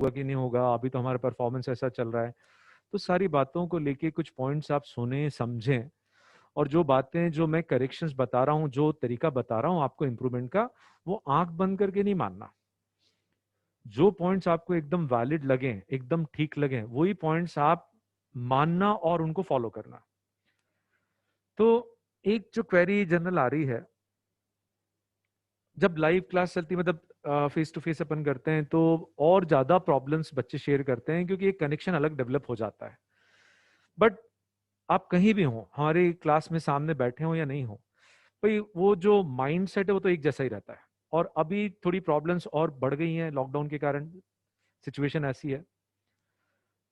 होगा कि नहीं होगा, अभी तो हमारा परफॉर्मेंस ऐसा चल रहा है। तो सारी बातों को लेके कुछ पॉइंट्स आप सुने समझें, और जो बातें जो मैं करेक्शंस बता रहा हूँ, जो तरीका बता रहा हूँ आपको इम्प्रूवमेंट का, वो आंख बंद करके नहीं मानना। जो पॉइंट्स आपको एकदम वैलिड लगे, एकदम ठीक लगे, वही पॉइंट्स आप मानना और उनको फॉलो करना। तो एक जो क्वेरी जनरल आ रही है, जब लाइव क्लास चलती है, मतलब फेस टू फेस अपन करते हैं, तो और ज्यादा प्रॉब्लम्स बच्चे शेयर करते हैं क्योंकि एक कनेक्शन अलग डेवलप हो जाता है। बट आप कहीं भी हो, हमारी क्लास में सामने बैठे हो या नहीं हो, भाई वो जो माइंड सेट है वो तो एक जैसा ही रहता है। और अभी थोड़ी प्रॉब्लम्स और बढ़ गई हैं लॉकडाउन के कारण, सिचुएशन ऐसी है।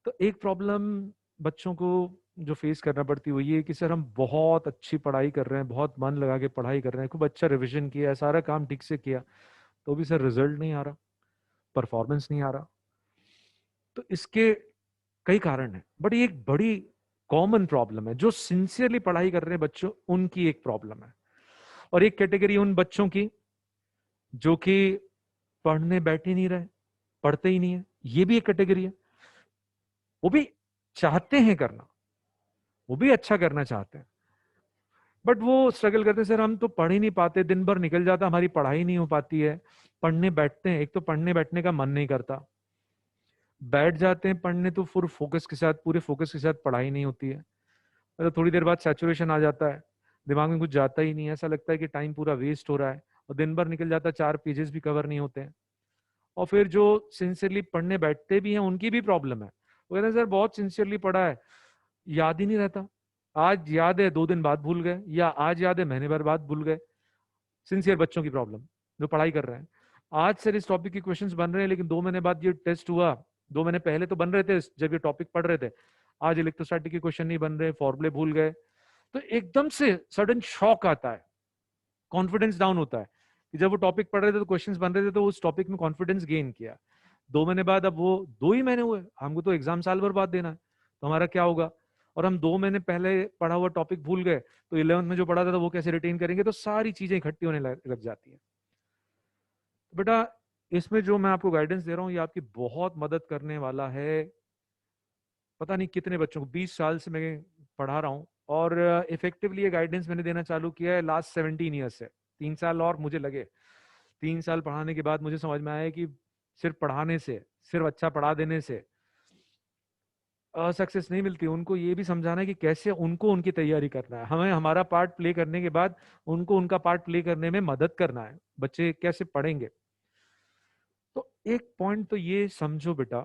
तो एक प्रॉब्लम बच्चों को जो फेस करना पड़ती है वो ये कि सर हम बहुत अच्छी पढ़ाई कर रहे हैं, बहुत मन लगा के पढ़ाई कर रहे हैं, खूब अच्छा रिवीजन किया है, सारा काम ठीक से किया, तो भी सर रिजल्ट नहीं आ रहा, परफॉर्मेंस नहीं आ रहा। तो इसके कई कारण हैं, बट ये एक बड़ी कॉमन प्रॉब्लम है। जो सिंसियरली पढ़ाई कर रहे हैं बच्चों, उनकी एक प्रॉब्लम है। और एक कैटेगरी उन बच्चों की जो कि पढ़ने बैठ ही नहीं रहे, पढ़ते ही नहीं है, ये भी एक कैटेगरी है। वो भी चाहते हैं करना, वो भी अच्छा करना चाहते हैं, बट वो स्ट्रगल करते हैं, सर हम तो पढ़ ही नहीं पाते, दिन भर निकल जाता, हमारी पढ़ाई नहीं हो पाती है। पढ़ने बैठते हैं, एक तो पढ़ने बैठने का मन नहीं करता, बैठ जाते हैं पढ़ने तो पूरे फोकस के साथ, पूरे फोकस के साथ पढ़ाई नहीं होती है। मतलब थोड़ी देर बाद सैचुरेशन आ जाता है, दिमाग में कुछ जाता ही नहीं है, ऐसा लगता है कि टाइम पूरा वेस्ट हो रहा है, और दिन भर निकल जाता है, 4 पेजेस भी कवर नहीं होते हैं। और फिर जो सिंसियरली पढ़ने बैठते भी हैं, उनकी भी प्रॉब्लम है। वो कहते हैं सर बहुत सिंसियरली पढ़ा है, याद ही नहीं रहता, आज याद है 2 दिन बाद भूल गए, या आज याद है महीने भर बाद भूल गए। सिंसियर बच्चों की प्रॉब्लम जो पढ़ाई कर रहे हैं, आज सर इस टॉपिक के क्वेश्चंस बन रहे हैं, लेकिन 2 महीने बाद ये टेस्ट हुआ, 2 महीने पहले तो बन रहे थे जब ये टॉपिक पढ़ रहे थे, आज इलेक्ट्रोस्टैटिक के क्वेश्चन नहीं बन रहे, फॉर्मूले भूल गए। तो एकदम से सडन शॉक आता है, कॉन्फिडेंस डाउन होता है कि जब वो टॉपिक पढ़ रहे थे तो क्वेश्चंस बन रहे थे, तो उस टॉपिक में कॉन्फिडेंस गेन किया। 2 महीने बाद, अब वो 2 ही महीने हुए, हमको तो एग्जाम साल भर बाद देना है, तो हमारा क्या होगा? और हम 2 महीने पहले पढ़ा हुआ टॉपिक भूल गए, तो 11th में जो पढ़ा था तो वो कैसे रिटेन करेंगे? तो सारी चीजें इकट्ठी होने लग जाती है। तो बेटा, इसमें जो मैं आपको गाइडेंस दे रहा हूँ ये आपकी बहुत मदद करने वाला है। पता नहीं कितने बच्चों को 20 साल से मैं पढ़ा रहा हूँ, और इफेक्टिवली ये गाइडेंस मैंने देना चालू किया है लास्ट 17 ईयर्स से। 3 साल और मुझे लगे, 3 साल पढ़ाने के बाद मुझे समझ में आया कि सिर्फ पढ़ाने से, सिर्फ अच्छा पढ़ा देने से सक्सेस नहीं मिलती। उनको ये भी समझाना है कि कैसे उनको उनकी तैयारी करना है, हमें हमारा पार्ट प्ले करने के बाद उनको उनका पार्ट प्ले करने में मदद करना है। बच्चे कैसे पढ़ेंगे? तो एक पॉइंट तो ये समझो बेटा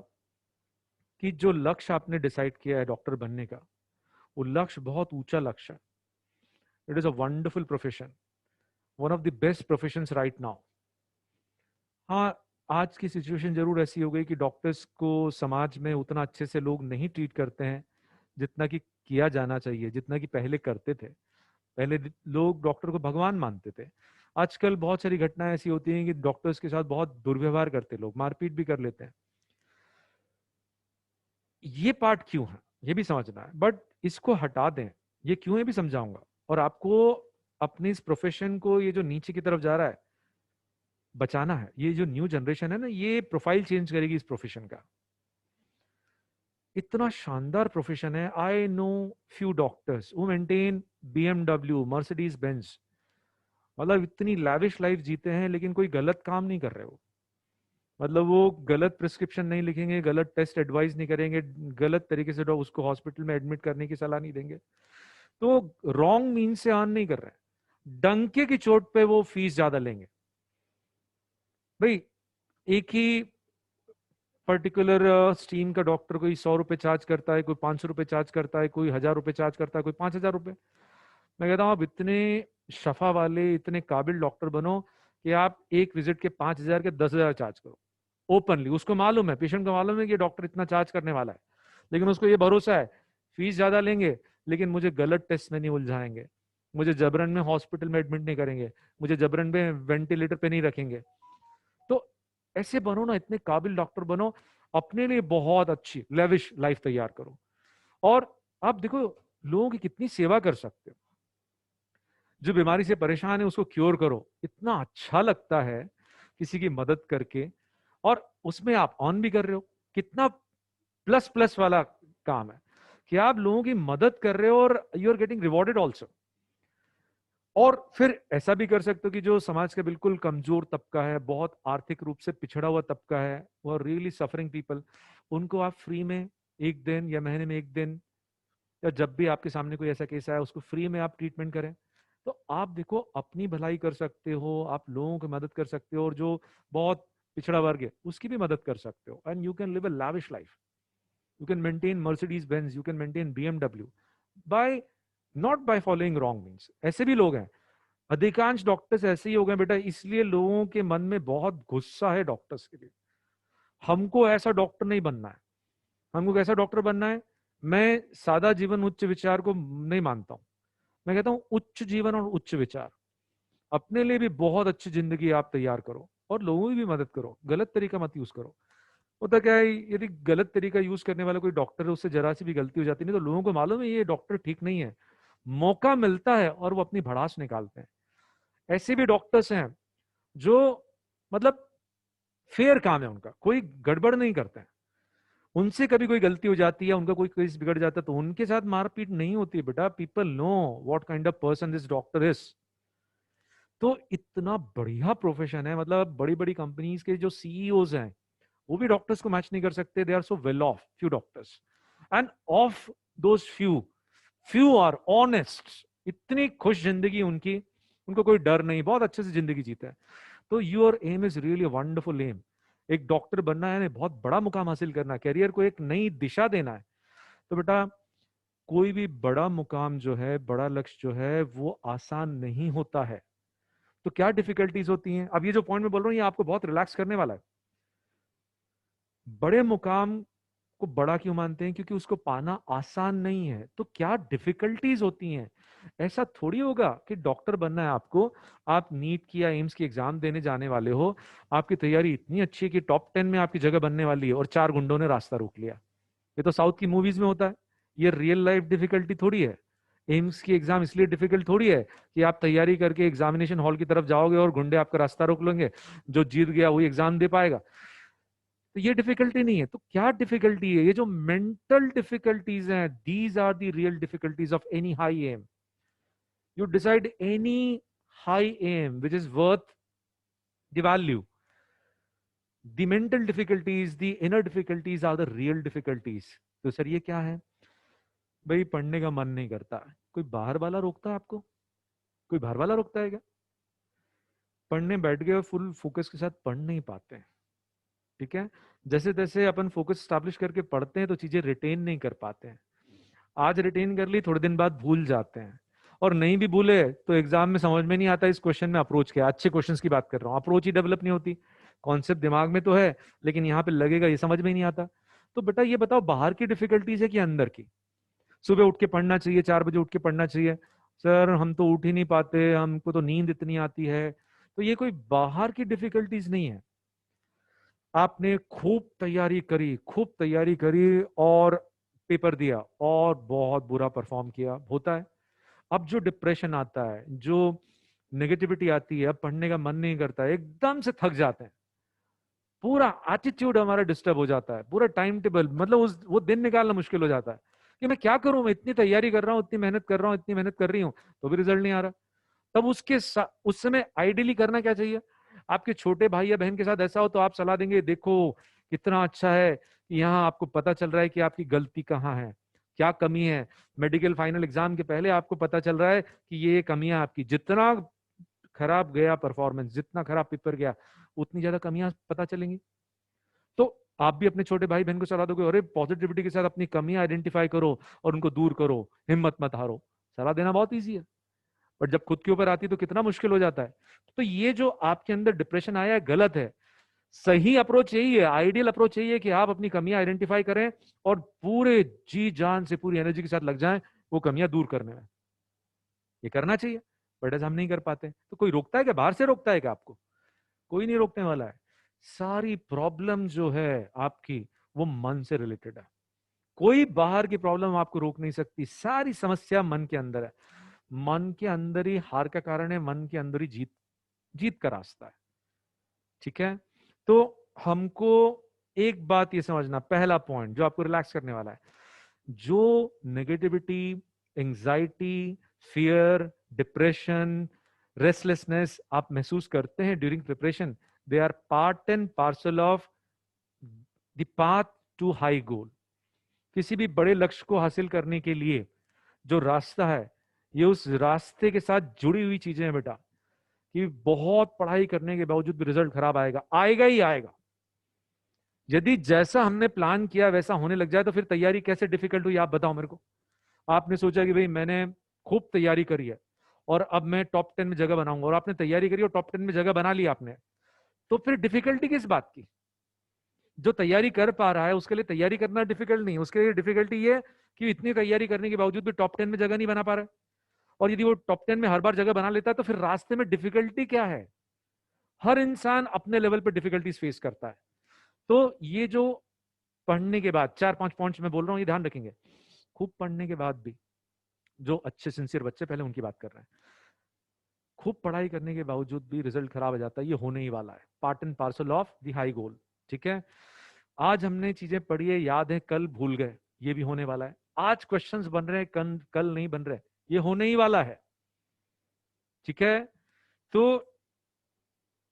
कि जो लक्ष्य आपने डिसाइड किया है डॉक्टर बनने का, वो लक्ष्य बहुत ऊंचा लक्ष्य है। It is a wonderful profession, one of the best professions right now. हाँ, आज की सिचुएशन जरूर ऐसी हो गई कि डॉक्टर्स को समाज में उतना अच्छे से लोग नहीं ट्रीट करते हैं जितना कि किया जाना चाहिए, जितना कि पहले करते थे। पहले लोग डॉक्टर को भगवान मानते थे। आजकल बहुत सारी घटनाएं ऐसी होती हैं कि डॉक्टर्स के साथ बहुत दुर्व्यवहार करते लोग, मारपीट भी कर लेते हैं। ये पार्ट क्यों है ये भी समझना है, बट इसको हटा दें, ये क्यों है भी समझाऊंगा। और आपको अपने इस प्रोफेशन को, ये जो नीचे की तरफ जा रहा है, बचाना है। ये जो न्यू जनरेशन है ना, ये प्रोफाइल चेंज करेगी इस प्रोफेशन का। इतना शानदार प्रोफेशन है। I know few doctors who maintain BMW, Mercedes Benz, मतलब इतनी लैविश लाइफ जीते हैं, लेकिन कोई गलत काम नहीं कर रहे हो। मतलब वो गलत प्रिस्क्रिप्शन नहीं लिखेंगे, गलत टेस्ट एडवाइस नहीं करेंगे, गलत तरीके से उसको हॉस्पिटल में एडमिट करने की सलाह नहीं देंगे। तो रॉन्ग मीन से अर्न नहीं कर रहे हैं, डंके की चोट पे वो फीस ज्यादा लेंगे। भाई, एक ही पर्टिकुलर स्ट्रीम का डॉक्टर कोई 100 रुपए चार्ज करता है, कोई 500 रुपए चार्ज करता है, कोई 1000 रुपए चार्ज करता है, कोई 5000 रुपए। मैं कहता हूं आप इतने शफा वाले, इतने काबिल डॉक्टर बनो कि आप एक विजिट के 5000 के 10,000 चार्ज करो ओपनली। उसको मालूम है, पेशेंट को मालूम है कि डॉक्टर इतना चार्ज करने वाला है, लेकिन उसको ये भरोसा है फीस ज्यादा लेंगे लेकिन मुझे गलत टेस्ट में नहीं उलझाएंगे, मुझे जबरन में हॉस्पिटल में एडमिट नहीं करेंगे, मुझे जबरन में वेंटिलेटर पे नहीं रखेंगे। तो ऐसे बनो ना, इतने काबिल डॉक्टर बनो, अपने लिए बहुत अच्छी लेविश लाइफ तैयार करो। और आप देखो, लोगों की कितनी सेवा कर सकते हो। जो बीमारी से परेशान है उसको क्योर करो, इतना अच्छा लगता है किसी की मदद करके, और उसमें आप ऑन भी कर रहे हो। कितना प्लस प्लस वाला काम है कि आप लोगों की मदद कर रहे हो और you are getting rewarded also. और फिर ऐसा भी कर सकते हो कि जो समाज का बिल्कुल कमजोर तबका है, बहुत आर्थिक रूप से पिछड़ा हुआ तबका है, वो रियली सफरिंग पीपल, उनको आप फ्री में एक दिन या महीने में एक दिन या जब भी आपके सामने कोई ऐसा केस आया उसको फ्री में आप ट्रीटमेंट करें। तो आप देखो अपनी भलाई कर सकते हो, आप लोगों की मदद कर सकते हो, और जो बहुत पिछड़ा वर्ग है उसकी भी मदद कर सकते हो, and you can live a lavish life. You can maintain Mercedes Benz, you can maintain BMW by not by following wrong means। ऐसे भी लोग हैं, अधिकांश डॉक्टर्स ऐसे ही हो गए बेटा, इसलिए लोगों के मन में बहुत गुस्सा है डॉक्टर्स के लिए। हमको ऐसा डॉक्टर नहीं बनना है। हमको कैसा डॉक्टर बनना है? मैं सादा जीवन उच्च विचार को नहीं मानता हूं। मैं कहता हूं उच्च जीवन और उच्च विचार। अपने लिए भी बहुत अच्छी जिंदगी आप तैयार करो और लोगों की भी मदद करो, गलत तरीका मत यूज करो। होता क्या है, यदि गलत तरीका यूज करने वाला कोई डॉक्टर है, उससे जरा सी भी गलती हो जाती नहीं तो लोगों को मालूम है ये डॉक्टर ठीक नहीं है, मौका मिलता है और वो अपनी भड़ास निकालते हैं। ऐसे भी डॉक्टर्स हैं जो मतलब फेयर काम है उनका, कोई गड़बड़ नहीं करते हैं। उनसे कभी कोई गलती हो जाती है, उनका कोई केस बिगड़ जाता है तो उनके साथ मारपीट नहीं होती है बेटा। People know what kind of person this doctor is. तो इतना बढ़िया प्रोफेशन है, मतलब बड़ी बड़ी कंपनीज के जो सीईओज हैं वो भी डॉक्टर्स को मैच नहीं कर सकते। They are so well off, few doctors, and of those few, few are honest. इतनी खुश जिंदगी उनकी, उनको कोई डर नहीं, बहुत अच्छे से जिंदगी जीते हैं। तो your aim is really wonderful aim. एक डॉक्टर बनना है, बहुत बड़ा मुकाम हासिल करना है, कैरियर को एक नई दिशा देना है। तो बेटा कोई भी बड़ा मुकाम जो है, बड़ा लक्ष्य जो है, वो आसान नहीं होता है। तो क्या डिफिकल्टीज होती हैं? अब ये जो पॉइंट मैं बोल रहा हूँ ये आपको बहुत रिलैक्स करने वाला है। बड़े मुकाम को बड़ा क्यों मानते हैं? क्योंकि उसको पाना आसान नहीं है। तो क्या डिफिकल्टीज होती हैं? ऐसा थोड़ी होगा कि डॉक्टर बनना है आपको, आप नीट की या एम्स की एग्जाम देने जाने वाले हो, आपकी तैयारी इतनी अच्छी है कि टॉप 10 में आपकी जगह बनने वाली है और 4 गुंडों ने रास्ता रोक लिया। ये तो साउथ की मूवीज में होता है। ये रियल लाइफ डिफिकल्टी थोड़ी है। एम्स की एग्जाम इसलिए डिफिकल्ट थोड़ी है कि आप तैयारी करके एग्जामिनेशन हॉल की तरफ जाओगे और गुंडे आपका रास्ता रोक लेंगे, जो जीत गया वही एग्जाम दे पाएगा। तो ये डिफिकल्टी नहीं है। तो क्या डिफिकल्टी है? ये जो मेंटल डिफिकल्टीज हैं, these are the real difficulties of any high aim. You decide any high aim which is worth the value, the mental difficulties, the inner difficulties are the real difficulties. तो sir ये क्या है? भाई पढ़ने का मन नहीं करता, कोई बाहर वाला रोकता है आपको? कोई बाहर वाला रोकता है क्या? पढ़ने बैठ गए और फुल फोकस के साथ पढ़ नहीं पाते हैं। ठीक है, जैसे तैसे अपन फोकस स्टैब्लिश करके पढ़ते हैं तो चीजें रिटेन नहीं कर पाते हैं। आज रिटेन कर ली, थोड़े दिन बाद भूल जाते हैं, और नहीं भी भूले तो एग्जाम में समझ में नहीं आता इस क्वेश्चन में अप्रोच क्या। अच्छे क्वेश्चंस की बात कर रहा हूँ, अप्रोच ही डेवलप नहीं होती। कॉन्सेप्ट दिमाग में तो है लेकिन यहाँ पे लगेगा ये समझ में ही नहीं आता। तो बेटा ये बताओ बाहर की डिफिकल्टीज है कि अंदर की? सुबह उठ के पढ़ना चाहिए, 4 बजे उठ के पढ़ना चाहिए। सर हम तो उठ ही नहीं पाते, हमको तो नींद इतनी आती है। तो ये कोई बाहर की डिफिकल्टीज नहीं है। आपने खूब तैयारी करी, खूब तैयारी करी और पेपर दिया और बहुत बुरा परफॉर्म किया, होता है। अब जो डिप्रेशन आता है, जो नेगेटिविटी आती है, अब पढ़ने का मन नहीं करता है, एकदम से थक जाते हैं, पूरा एटीट्यूड हमारा डिस्टर्ब हो जाता है, पूरा टाइम टेबल, मतलब उस वो दिन निकालना मुश्किल हो जाता है कि मैं क्या करूं, मैं इतनी तैयारी कर रहा हूं, इतनी मेहनत कर रहा हूं, इतनी मेहनत कर रही हूं, तो भी रिजल्ट नहीं आ रहा। तब उस समय आइडियली करना क्या चाहिए? आपके छोटे भाई या बहन के साथ ऐसा हो तो आप सलाह देंगे, देखो कितना अच्छा है कि यहाँ आपको पता चल रहा है कि आपकी गलती कहाँ है, क्या कमी है। मेडिकल फाइनल एग्जाम के पहले आपको पता चल रहा है कि ये कमियां आपकी, जितना खराब गया परफॉर्मेंस, जितना खराब पेपर गया, उतनी ज्यादा कमियां पता चलेंगी। तो आप भी अपने छोटे भाई बहन को सलाह दोगे, अरे पॉजिटिविटी के साथ अपनी कमियां आइडेंटिफाई करो और उनको दूर करो, हिम्मत मत हारो। सलाह देना बहुत ईजी है, बट जब खुद के ऊपर आती है तो कितना मुश्किल हो जाता है। तो ये जो आपके अंदर डिप्रेशन आया है गलत है। सही अप्रोच यही है, आइडियल अप्रोच यही है कि आप अपनी कमियां आइडेंटिफाई करें और पूरे जी जान से, पूरी एनर्जी के साथ लग जाएं वो कमियां दूर करने में। ये करना चाहिए, बट ऐसा हम नहीं कर पाते। तो कोई रोकता है क्या? बाहर से रोकता है क्या आपको? कोई नहीं रोकने वाला है। सारी प्रॉब्लम जो है आपकी वो मन से रिलेटेड है। कोई बाहर की प्रॉब्लम आपको रोक नहीं सकती, सारी समस्या मन के अंदर है। मन के अंदर ही हार का कारण है, मन के अंदर ही जीत जीत का रास्ता है। ठीक है, तो हमको एक बात ये समझना, पहला पॉइंट जो आपको रिलैक्स करने वाला है, जो negativity, anxiety, fear, depression, restlessness आप महसूस करते हैं during preparation, they are part and parcel of the path to high goal. किसी भी बड़े लक्ष्य को हासिल करने के लिए जो रास्ता है, ये उस रास्ते के साथ जुड़ी हुई चीजें हैं बेटा। कि बहुत पढ़ाई करने के बावजूद भी रिजल्ट खराब आएगा, आएगा ही आएगा। यदि जैसा हमने प्लान किया वैसा होने लग जाए तो फिर तैयारी कैसे डिफिकल्ट हुई, आप बताओ मेरे को। आपने सोचा कि भाई मैंने खूब तैयारी करी है और अब मैं टॉप 10 में जगह बनाऊंगा, और आपने तैयारी करी और टॉप 10 में जगह बना ली आपने, तो फिर डिफिकल्टी किस बात की? जो तैयारी कर पा रहा है उसके लिए तैयारी करना डिफिकल्ट नहीं, उसके लिए डिफिकल्टी ये कि इतनी तैयारी करने के बावजूद भी टॉप 10 में जगह नहीं बना पा रहा है। और यदि वो टॉप 10 में हर बार जगह बना लेता है तो फिर रास्ते में डिफिकल्टी क्या है? हर इंसान अपने लेवल पर डिफिकल्टीज फेस करता है। तो ये जो पढ़ने के बाद 4-5 पॉइंट्स मैं बोल रहा हूं, ये ध्यान रखेंगे। खूब पढ़ने के बाद भी जो अच्छे सिंसियर बच्चे, पहले उनकी बात कर रहे हैं, खूब पढ़ाई करने के बावजूद भी रिजल्ट खराब हो जाता है, ये होने ही वाला है, part and parcel of the high goal. ठीक है, आज हमने चीजें पढ़ी है, याद है, कल भूल गए, ये भी होने वाला है। आज क्वेश्चंस बन रहे हैं, कल नहीं बन रहे, ये होने ही वाला है। ठीक है, तो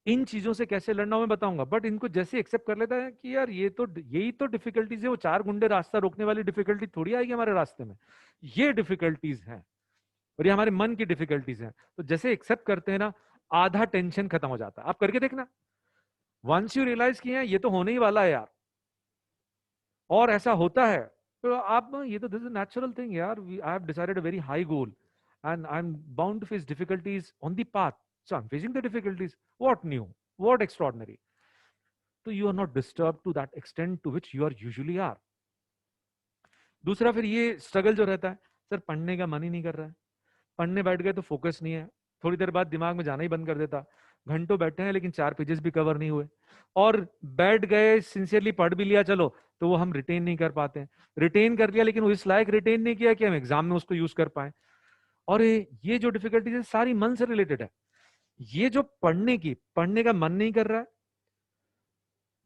इन चीजों से कैसे लड़ना मैं बताऊंगा, बट इनको जैसे एक्सेप्ट कर लेता है कि यार ये तो, यही तो डिफिकल्टीज है, वो चार गुंडे रास्ता रोकने वाली डिफिकल्टी थोड़ी आएगी हमारे रास्ते में, ये डिफिकल्टीज हैं और ये हमारे मन की डिफिकल्टीज हैं। तो जैसे एक्सेप्ट करते हैं ना, आधा टेंशन खत्म हो जाता है। आप करके देखना, वंस यू रियलाइज किए हैं ये तो होने ही वाला है यार, और ऐसा होता है, तो आप, ये तो दिस इज नेचुरल थिंग यार, I have decided a very high goal and I am bound to face difficulties on the path, so I am facing the difficulties, what new, what extraordinary. तो you are not disturb to that extent to which you are usually are. दूसरा फिर ये struggle जो रहता है, sir पढ़ने का मन ही नहीं कर रहा है, पढ़ने बैठ गए तो फोकस नहीं है, थोड़ी देर बाद दिमाग में जाना ही बंद कर देता, घंटों बैठे हैं लेकिन 4 पेजेस भी कवर नहीं हुए, और बैठ गए सिंसियरली पढ़ भी लिया चलो, तो वो हम रिटेन नहीं कर पाते, रिटेन कर लिया लेकिन वो इस लायक रिटेन नहीं किया कि हम एग्जाम में उसको यूज कर पाए। और ये जो डिफिकल्टीज है सारी मन से रिलेटेड है। ये जो पढ़ने का मन नहीं कर रहा है,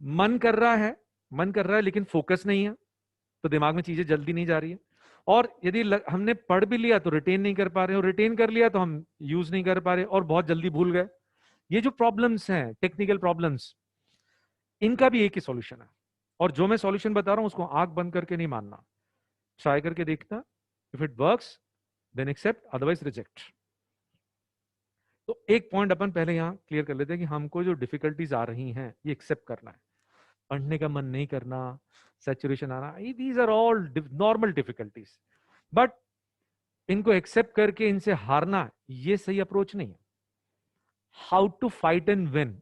मन कर रहा है, मन कर रहा है लेकिन फोकस नहीं है, तो दिमाग में चीजें जल्दी नहीं जा रही है। और यदि हमने पढ़ भी लिया तो रिटेन नहीं कर पा रहे, और रिटेन कर लिया तो हम यूज नहीं कर पा रहे और बहुत जल्दी भूल गए। ये जो प्रॉब्लम्स हैं, टेक्निकल प्रॉब्लम्स, इनका भी एक ही सॉल्यूशन है, और जो मैं सॉल्यूशन बता रहा हूं उसको आंख बंद करके नहीं मानना, ट्राई करके देखना, if it works then accept, otherwise reject. तो एक पॉइंट अपन पहले यहां क्लियर कर लेते हैं कि हमको जो डिफिकल्टीज आ रही हैं ये एक्सेप्ट करना है। पढ़ने का मन नहीं करना, सैचुरेशन आना, these are all normal difficulties, but इनको एक्सेप्ट करके इनसे हारना ये सही अप्रोच नहीं है। How to fight and win,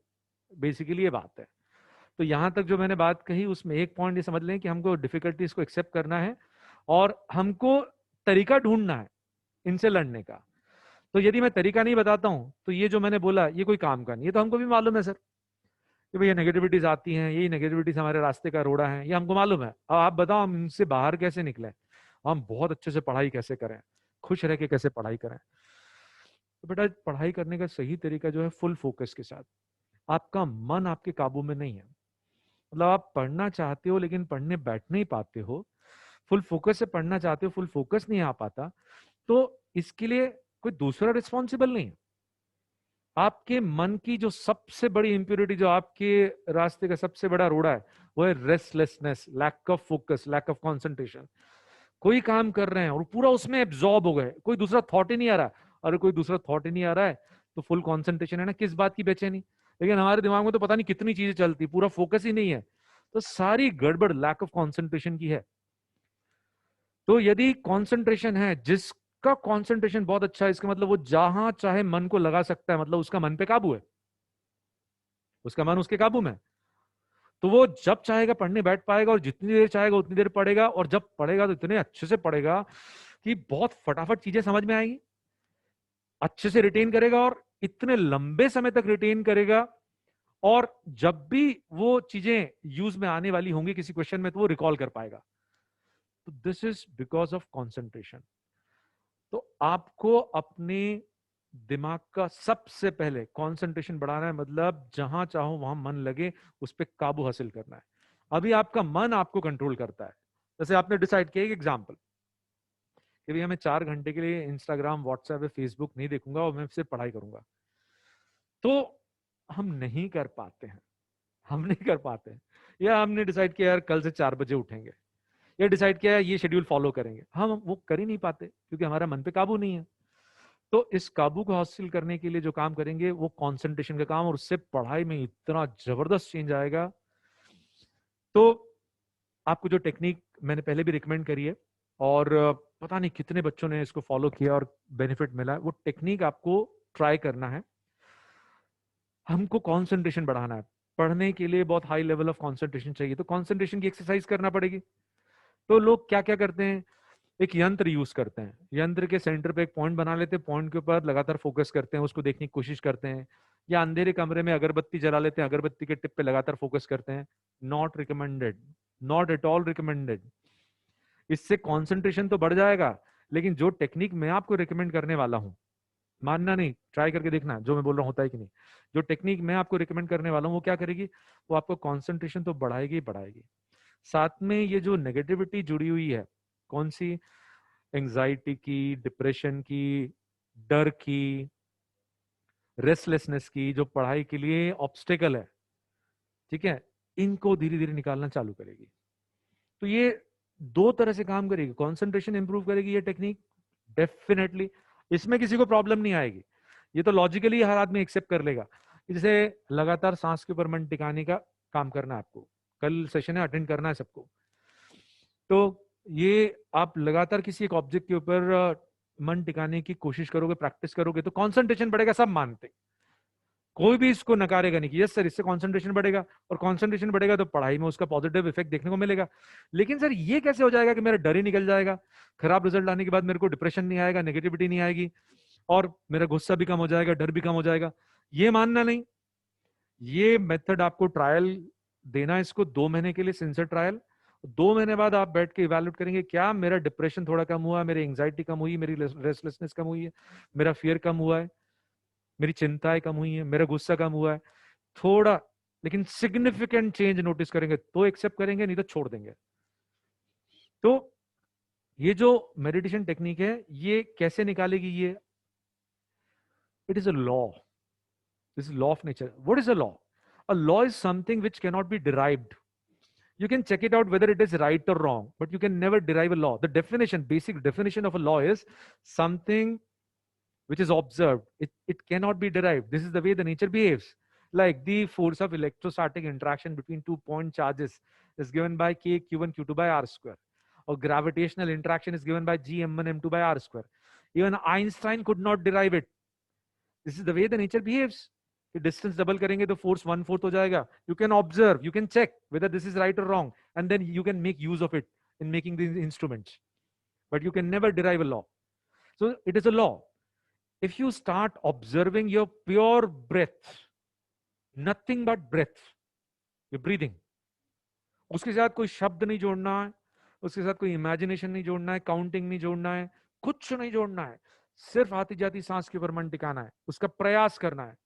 basically ये बात है। तो यहां तक जो मैंने बात कही उसमें एक पॉइंट ये समझ लें कि हमको डिफिकल्टीज को एक्सेप्ट करना है और हमको तरीका ढूंढना है इनसे लड़ने का। तो यदि मैं तरीका नहीं बताता हूं तो ये जो मैंने बोला ये कोई काम का नहीं, ये तो हमको भी मालूम है सर कि भैया नेगेटिविटीज आती हैं, यही नेगेटिविटीज हमारे रास्ते का रोड़ा है, ये हमको मालूम है। अब आप बताओ हम इनसे बाहर कैसे निकले, हम बहुत अच्छे से पढ़ाई कैसे करें, खुश रह के कैसे पढ़ाई करें। तो बेटा पढ़ाई करने का सही तरीका जो है फुल फोकस के साथ, आपका मन आपके काबू में नहीं है, मतलब आप पढ़ना चाहते हो लेकिन पढ़ने बैठ नहीं पाते हो, फुल फोकस से पढ़ना चाहते हो, फुल फोकस नहीं आ पाता, तो इसके लिए कोई दूसरा रिस्पॉन्सिबल नहीं है। आपके मन की जो सबसे बड़ी इंप्योरिटी, जो आपके रास्ते का सबसे बड़ा रोड़ा है, वो है restlessness, lack of focus, lack of concentration. कोई काम कर रहे हैं और पूरा उसमें एब्जॉर्ब हो गए, कोई दूसरा थॉट ही नहीं आ रहा, अरे कोई दूसरा थॉट ही नहीं आ रहा है तो फुल कंसंट्रेशन है ना, किस बात की बेचैनी। लेकिन हमारे दिमाग में तो पता नहीं कितनी चीजें चलती, पूरा फोकस ही नहीं है, तो सारी गड़बड़ लैक ऑफ कंसंट्रेशन की है। तो यदि कंसंट्रेशन है, जिसका कंसंट्रेशन बहुत अच्छा है, इसका मतलब वो जहां चाहे मन को लगा सकता है, मतलब उसका मन पे काबू है, उसका मन उसके काबू में है। तो वो जब चाहेगा पढ़ने बैठ पाएगा और जितनी देर चाहेगा उतनी देर पढ़ेगा, और जब पढ़ेगा तो इतने अच्छे से पढ़ेगा कि बहुत फटाफट चीजें समझ में आएगी, अच्छे से रिटेन करेगा और इतने लंबे समय तक रिटेन करेगा, और जब भी वो चीजें यूज में आने वाली होंगी किसी क्वेश्चन में तो वो रिकॉल कर पाएगा। तो this is because of concentration. तो आपको अपने दिमाग का सबसे पहले कंसंट्रेशन बढ़ाना है, मतलब जहां चाहो वहां मन लगे, उस पर काबू हासिल करना है। अभी आपका मन आपको कंट्रोल करता है। जैसे आपने डिसाइड किया, एक एग्जाम्पल, कि भैया मैं 4 घंटे के लिए इंस्टाग्राम, व्हाट्सएप या फेसबुक नहीं देखूंगा और मैं सिर्फ पढ़ाई करूंगा, तो हम नहीं कर पाते हैं, हम नहीं कर पाते हैं। या हमने डिसाइड किया यार कल से 4 बजे उठेंगे, या डिसाइड किया ये शेड्यूल फॉलो करेंगे, हम वो कर ही नहीं पाते क्योंकि हमारा मन पे काबू नहीं है। तो इस काबू को हासिल करने के लिए जो काम करेंगे वो कंसंट्रेशन का काम, और उससे पढ़ाई में इतना जबरदस्त चेंज आएगा। तो आपको जो टेक्निक मैंने पहले भी रिकमेंड करी है, और पता नहीं कितने बच्चों ने इसको फॉलो किया और बेनिफिट मिला है, वो टेक्निक आपको ट्राई करना है। हमको कंसंट्रेशन बढ़ाना है। पढ़ने के लिए बहुत हाई लेवल ऑफ कंसंट्रेशन चाहिए, तो कंसंट्रेशन की एक्सरसाइज करना पड़ेगी। तो लोग क्या क्या करते हैं, एक यंत्र यूज करते हैं, यंत्र के सेंटर पे एक पॉइंट बना लेते हैं, पॉइंट के ऊपर लगातार फोकस करते हैं, उसको देखने की कोशिश करते हैं, या अंधेरे कमरे में अगरबत्ती जला लेते हैं, अगरबत्ती के टिप पे लगातार फोकस करते हैं। Not recommended, not at all recommended. इससे कंसंट्रेशन तो बढ़ जाएगा, लेकिन जो टेक्निक मैं आपको रिकमेंड करने वाला हूं, मानना नहीं, ट्राई करके देखना जो मैं बोल रहा हूं होता है कि नहीं। जो टेक्निक मैं आपको रिकमेंड करने वाला हूं वो क्या करेगी, वो आपको कंसंट्रेशन तो बढ़ाएगी ही बढ़ाएगी, साथ में ये जो नेगेटिविटी जुड़ी हुई है, कौन सी, एंजाइटी की, डिप्रेशन की, डर की, रेस्टलेसनेस की, जो पढ़ाई के लिए ऑब्स्टेकल है, ठीक है, इनको धीरे धीरे निकालना चालू करेगी। तो ये दो तरह से काम करेगी, कंसंट्रेशन इंप्रूव करेगी ये टेक्निक डेफिनेटली, इसमें किसी को प्रॉब्लम नहीं आएगी। ये तो लॉजिकली हर आदमी एक्सेप्ट कर लेगा। जैसे लगातार सांस के ऊपर मन टिकाने का काम करना है आपको, कल सेशन है, अटेंड करना है सबको। तो ये आप लगातार किसी एक ऑब्जेक्ट के ऊपर मन टिकाने की कोशिश करोगे, प्रैक्टिस करोगे, तो कंसंट्रेशन बढ़ेगा, सब मानते, कोई भी इसको नकारेगा नहीं कि यस सर इससे कंसंट्रेशन बढ़ेगा, और कंसंट्रेशन बढ़ेगा तो पढ़ाई में उसका पॉजिटिव इफेक्ट देखने को मिलेगा। लेकिन सर ये कैसे हो जाएगा कि मेरा डर ही निकल जाएगा, खराब रिजल्ट आने के बाद मेरे को डिप्रेशन नहीं आएगा, नेगेटिविटी नहीं आएगी, और मेरा गुस्सा भी कम हो जाएगा, डर भी कम हो जाएगा? ये मानना नहीं। ये मेथड आपको ट्रायल देना है, इसको 2 महीने के लिए सिंसियर ट्रायल। 2 महीने बाद आप बैठ के इवैल्यूएट करेंगे, क्या मेरा डिप्रेशन थोड़ा कम हुआ, मेरी एंजाइटी कम हुई, मेरी रेस्टलेसनेस कम हुई है, मेरा फियर कम हुआ है, मेरी चिंताएं कम हुई है, मेरा गुस्सा कम हुआ है, थोड़ा लेकिन सिग्निफिकेंट चेंज नोटिस करेंगे तो एक्सेप्ट करेंगे, नहीं तो छोड़ देंगे। तो ये जो मेडिटेशन टेक्निक है ये कैसे निकालेगी ये, it is a law, this is law of nature. What is a law? A law is something which can not be derived. You can check it out whether it is right or wrong, but you can never derive a law. The definition, basic definition of a law is something which is observed. It cannot be derived. This is the way the nature behaves. Like the force of electrostatic interaction between 2 point charges is given by k q1 q2 by r square. Or gravitational interaction is given by g m1 m2 by r square. Even Einstein could not derive it. This is the way the nature behaves. Distance double करेंगे तो force 1/4 हो जाएगा. You can observe, you can check whether this is right और wrong, and then you can make use of it in making these instruments, but you can never derive a law. So it is a law. If you start observing your pure breath, nothing but breath, your breathing, उसके साथ कोई शब्द नहीं जोड़ना है, उसके साथ कोई इमेजिनेशन नहीं जोड़ना है, काउंटिंग नहीं जोड़ना है, कुछ नहीं जोड़ना है, सिर्फ आती जाती सांस के ऊपर मन टिकाना है, उसका प्रयास करना है.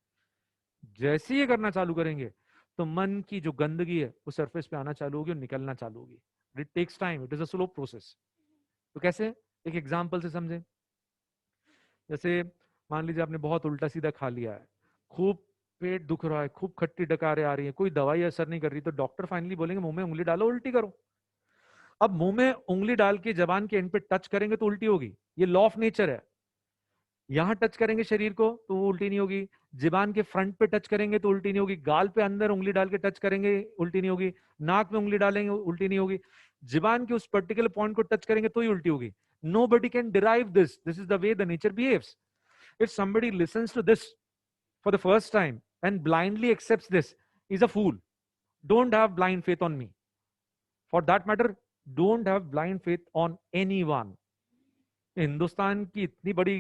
जैसे ही करना चालू करेंगे तो मन की जो गंदगी है वो सरफेस पे आना चालू होगी और निकलना चालू होगी. It takes time, it is a slow process. तो कैसे, एक एग्जांपल से समझे. जैसे मान लीजिए आपने बहुत उल्टा सीधा खा लिया है, खूब पेट दुख रहा है, खूब खट्टी डकारें आ रही है, कोई दवाई असर नहीं कर रही, तो डॉक्टर फाइनली बोलेंगे मुंह में उंगली डालो, उल्टी करो. अब मुंह में उंगली डाल के जबान के एंड पे टच करेंगे तो उल्टी होगी, ये लॉ ऑफ नेचर है. यहां टच करेंगे शरीर को तो वो उल्टी नहीं होगी, जिबान के फ्रंट पे टच करेंगे तो उल्टी नहीं होगी, गाल पे अंदर उंगली डाल के टच करेंगे उल्टी नहीं होगी, नाक में उंगली डालेंगे उल्टी नहीं होगी, जिबान के उस पर्टिकुलर पॉइंट को टच करेंगे तो ही उल्टी होगी. Nobody can derive this. This is the way the nature behaves. If somebody listens to this for the first time and blindly accepts this, is a fool. Don't have blind faith on me. For that matter, don't have blind faith on anyone. Hindustan की इतनी बड़ी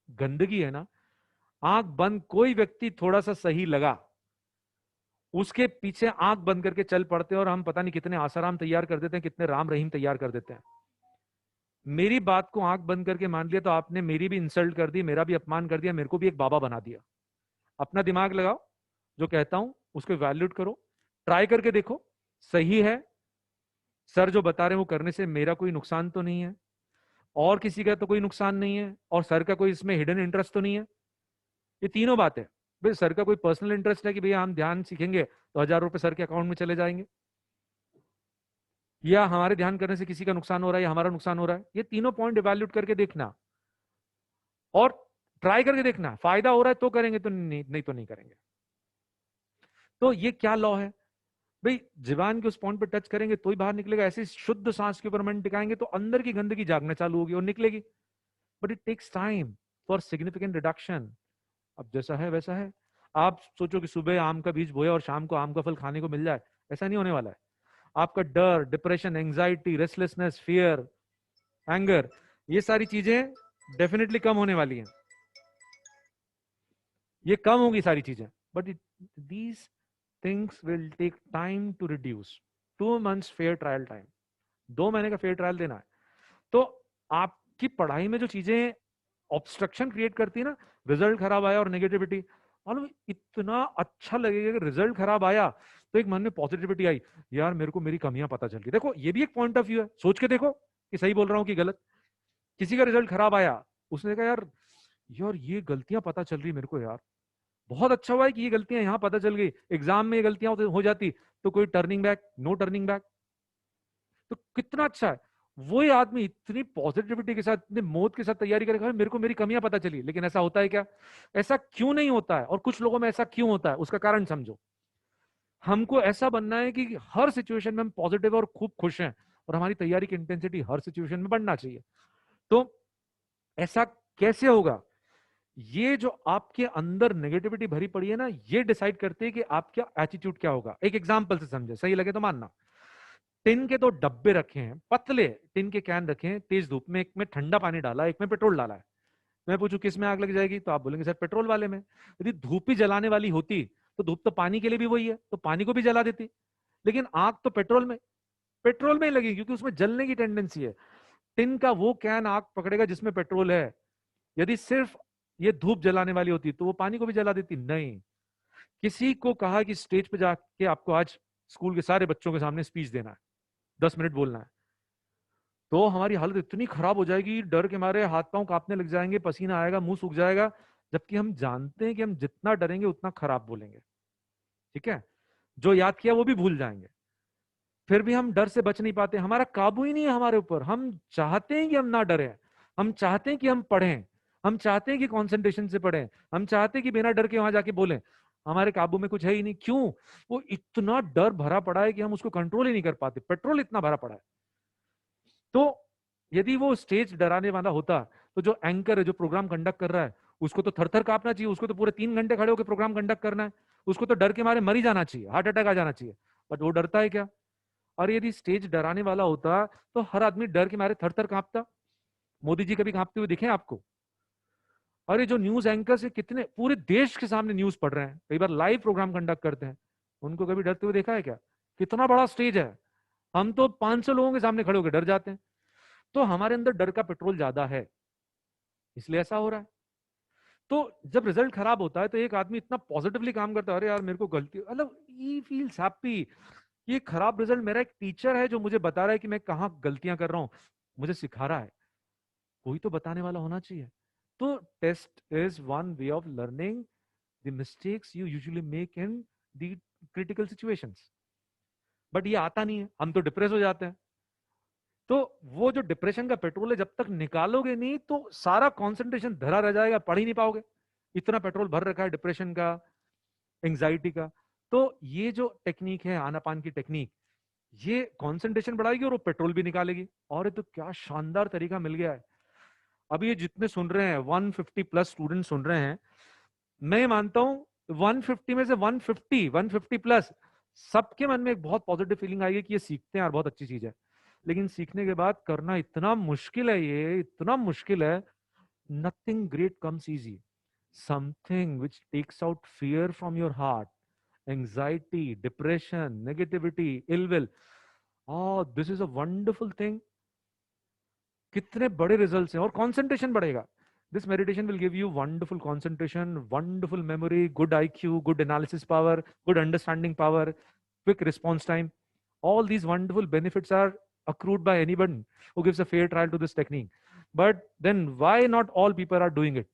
गंदगी है ना, आंख बंद कोई व्यक्ति थोड़ा सा सही लगा उसके पीछे आंख बंद करके चल पड़ते हैं, और हम पता नहीं कितने आसाराम तैयार कर देते हैं, कितने राम रहीम तैयार कर देते हैं. मेरी बात को आंख बंद करके मान लिया तो आपने मेरी भी इंसल्ट कर दी, मेरा भी अपमान कर दिया, मेरे को भी एक बाबा बना दिया. अपना दिमाग लगाओ, जो कहता हूं उसको वैल्यूट करो, ट्राई करके देखो. सही है, सर जो बता रहे हैं वो करने से मेरा कोई नुकसान तो नहीं है, और किसी का तो कोई नुकसान नहीं है, और सर का कोई इसमें हिडन इंटरेस्ट तो नहीं है। ये तीनों बातें, भाई सर का कोई पर्सनल इंटरेस्ट है कि भैया हम ध्यान सीखेंगे तो 1,000 रुपए सर के अकाउंट में चले जाएंगे, या हमारे ध्यान करने से किसी का नुकसान हो रहा है या हमारा नुकसान हो रहा है। ये तीनों पॉइंट इवैल्यूएट करके देखना और ट्राई करके देखना, फायदा हो रहा है तो करेंगे, तो नहीं तो नहीं करेंगे। तो ये क्या लॉ है भाई, जीवान के उस पॉइंट पे टच करेंगे तो ही बाहर निकलेगा। ऐसे शुद्ध सांस के ऊपर मन टिकाएंगे तो अंदर की गंदगी जागना चालू होगी और निकलेगी, but it takes time for significant reduction. अब जैसा है वैसा है। आप सोचो कि सुबह आम का बीज बोया और शाम को आम का फल खाने को मिल जाए, ऐसा नहीं होने वाला है। आपका डर, depression, anxiety, restlessness, fear, anger, ये सारी चीजें डेफिनेटली कम होने वाली हैं, ये कम होगी सारी चीजें, but these things will take time to reduce. 2 months fair trial time, 2 महीने का फेयर ट्रायल देना है। तो आपकी पढ़ाई में जो चीजें ऑब्स्ट्रक्शन क्रिएट करती है ना, रिजल्ट खराब आया और नेगेटिविटी, मालूम इतना अच्छा लगेगा कि रिजल्ट खराब आया तो एक मन में पॉजिटिविटी आई, यार मेरे को मेरी कमियां पता चल गई। देखो ये भी एक पॉइंट ऑफ व्यू है, सोच के देखो कि सही बोल रहा हूं कि गलत। किसी का रिजल्ट खराब आया, उसने कहा यार यार ये गलतियां पता चल रही मेरे को, यार बहुत अच्छा हुआ है कि ये गलतियां यहां पता चल गई, एग्जाम में ये गलतियां हो जाती तो कोई turning back, no turning back. तो कितना अच्छा है। वही आदमी इतनी पॉजिटिविटी के साथ, इतने मौत के साथ तैयारी करेगा, मेरे को मेरी कमियां पता चली। लेकिन ऐसा होता है क्या? ऐसा क्यों नहीं होता है? और कुछ लोगों में ऐसा क्यों होता है, उसका कारण समझो। हमको ऐसा बनना है कि हर सिचुएशन में हम पॉजिटिव और खूब खुश हैं, और हमारी तैयारी की इंटेंसिटी हर सिचुएशन में बढ़ना चाहिए। तो ऐसा कैसे होगा? ये जो आपके अंदर नेगेटिविटी भरी पड़ी है ना, ये डिसाइड करते हैं कि आपका एटीट्यूड क्या होगा। एक एग्जांपल से समझे, सही लगे तो मानना। टिन के 2 डब्बे रखे हैं, पतले टिन के कैन रखे हैं तेज धूप में, एक में ठंडा पानी डाला है, एक में पेट्रोल डाला है। मैं पूछूं किस में आग लग जाएगी, तो आप बोलेंगे सर पेट्रोल वाले में। यदि धूप ही जलाने वाली होती तो धूप तो पानी के लिए भी वही है, तो पानी को भी जला देती। लेकिन आग तो पेट्रोल में ही लगेगी, क्योंकि उसमें जलने की टेंडेंसी है। टिन का वो कैन आग पकड़ेगा जिसमें पेट्रोल है। यदि सिर्फ ये धूप जलाने वाली होती तो वो पानी को भी जला देती। नहीं, किसी को कहा कि स्टेज पे जाके आपको आज स्कूल के सारे बच्चों के सामने स्पीच देना है, 10 मिनट बोलना है, तो हमारी हालत इतनी खराब हो जाएगी, डर के मारे हाथ पांव कांपने लग जाएंगे, पसीना आएगा, मुंह सूख जाएगा। जबकि हम जानते हैं कि हम जितना डरेंगे उतना खराब बोलेंगे। ठीक है, जो याद किया वो भी भूल जाएंगे। फिर भी हम डर से बच नहीं पाते, हमारा काबू ही नहीं है हमारे ऊपर। हम चाहते हैं कि हम ना डरें, हम चाहते हैं कि हम पढ़ें, हम चाहते हैं कि कंसंट्रेशन से पढ़ें, हम चाहते हैं कि बिना डर के वहां जाके बोलें। हमारे काबू में कुछ है ही नहीं। क्यों? वो इतना डर भरा पड़ा है कि हम उसको कंट्रोल ही नहीं कर पाते, पेट्रोल इतना भरा पड़ा है। तो यदि वो स्टेज डराने वाला होता, तो जो एंकर है, जो प्रोग्राम कंडक्ट कर रहा है, उसको तो थर थर कांपना चाहिए, उसको तो पूरे 3 घंटे खड़े होकर प्रोग्राम कंडक्ट करना है, उसको तो डर के मारे मर ही जाना चाहिए, हार्ट अटैक आ जाना चाहिए। बट वो डरता है क्या? और यदि स्टेज डराने वाला होता तो हर आदमी डर के मारे थर थर कांपता। मोदी जी कभी कांपते हुए दिखे आपको? और ये जो न्यूज एंकर से कितने पूरे देश के सामने न्यूज पढ़ रहे हैं, कई बार लाइव प्रोग्राम कंडक्ट करते हैं, उनको कभी डरते हुए देखा है क्या? कितना बड़ा स्टेज है, हम तो 500 लोगों के सामने खड़े होकर डर जाते हैं। तो हमारे अंदर डर का पेट्रोल ज्यादा है, इसलिए ऐसा हो रहा है। तो जब रिजल्ट खराब होता है तो एक आदमी इतना पॉजिटिवली काम करता है, अरे यार मेरे को गलती, मतलब ही फील्स हैप्पी। ये खराब रिजल्ट, मेरा एक टीचर है जो मुझे बता रहा है कि मैं कहाँ गलतियां कर रहा हूँ, मुझे सिखा रहा है, कोई तो बताने वाला होना चाहिए। तो test is one way of learning the mistakes you usually make in the critical situations. But ये आता नहीं है, हम तो डिप्रेस हो जाते हैं। तो वो जो डिप्रेशन का पेट्रोल है, जब तक निकालोगे नहीं तो सारा कंसंट्रेशन धरा रह जाएगा, पढ़ ही नहीं पाओगे। इतना पेट्रोल भर रखा है डिप्रेशन का, एंजाइटी का। तो ये जो टेक्निक है आनापान की टेक्निक, ये कंसंट्रेशन बढ़ाएगी और वो पेट्रोल भी निकालेगी। और ये तो क्या शानदार तरीका मिल गया है। अभी ये जितने सुन रहे हैं, 150+ स्टूडेंट सुन रहे हैं, मैं मानता हूं 150 में से 150+ सबके मन में एक बहुत पॉजिटिव फीलिंग आएगी कि ये सीखते हैं और बहुत अच्छी चीज है। लेकिन सीखने के बाद करना इतना मुश्किल है, ये इतना मुश्किल है। Nothing great comes easy, something which takes out fear from your heart, anxiety, depression, negativity, ill will, this is a wonderful thing. कितने बड़े रिजल्ट्स हैं, और कंसंट्रेशन बढ़ेगा। This meditation will give you wonderful concentration, wonderful memory, good IQ, good analysis power, good understanding power, quick response time. All these wonderful benefits are accrued by anyone who gives a fair trial to this technique. But then why not all people are doing it?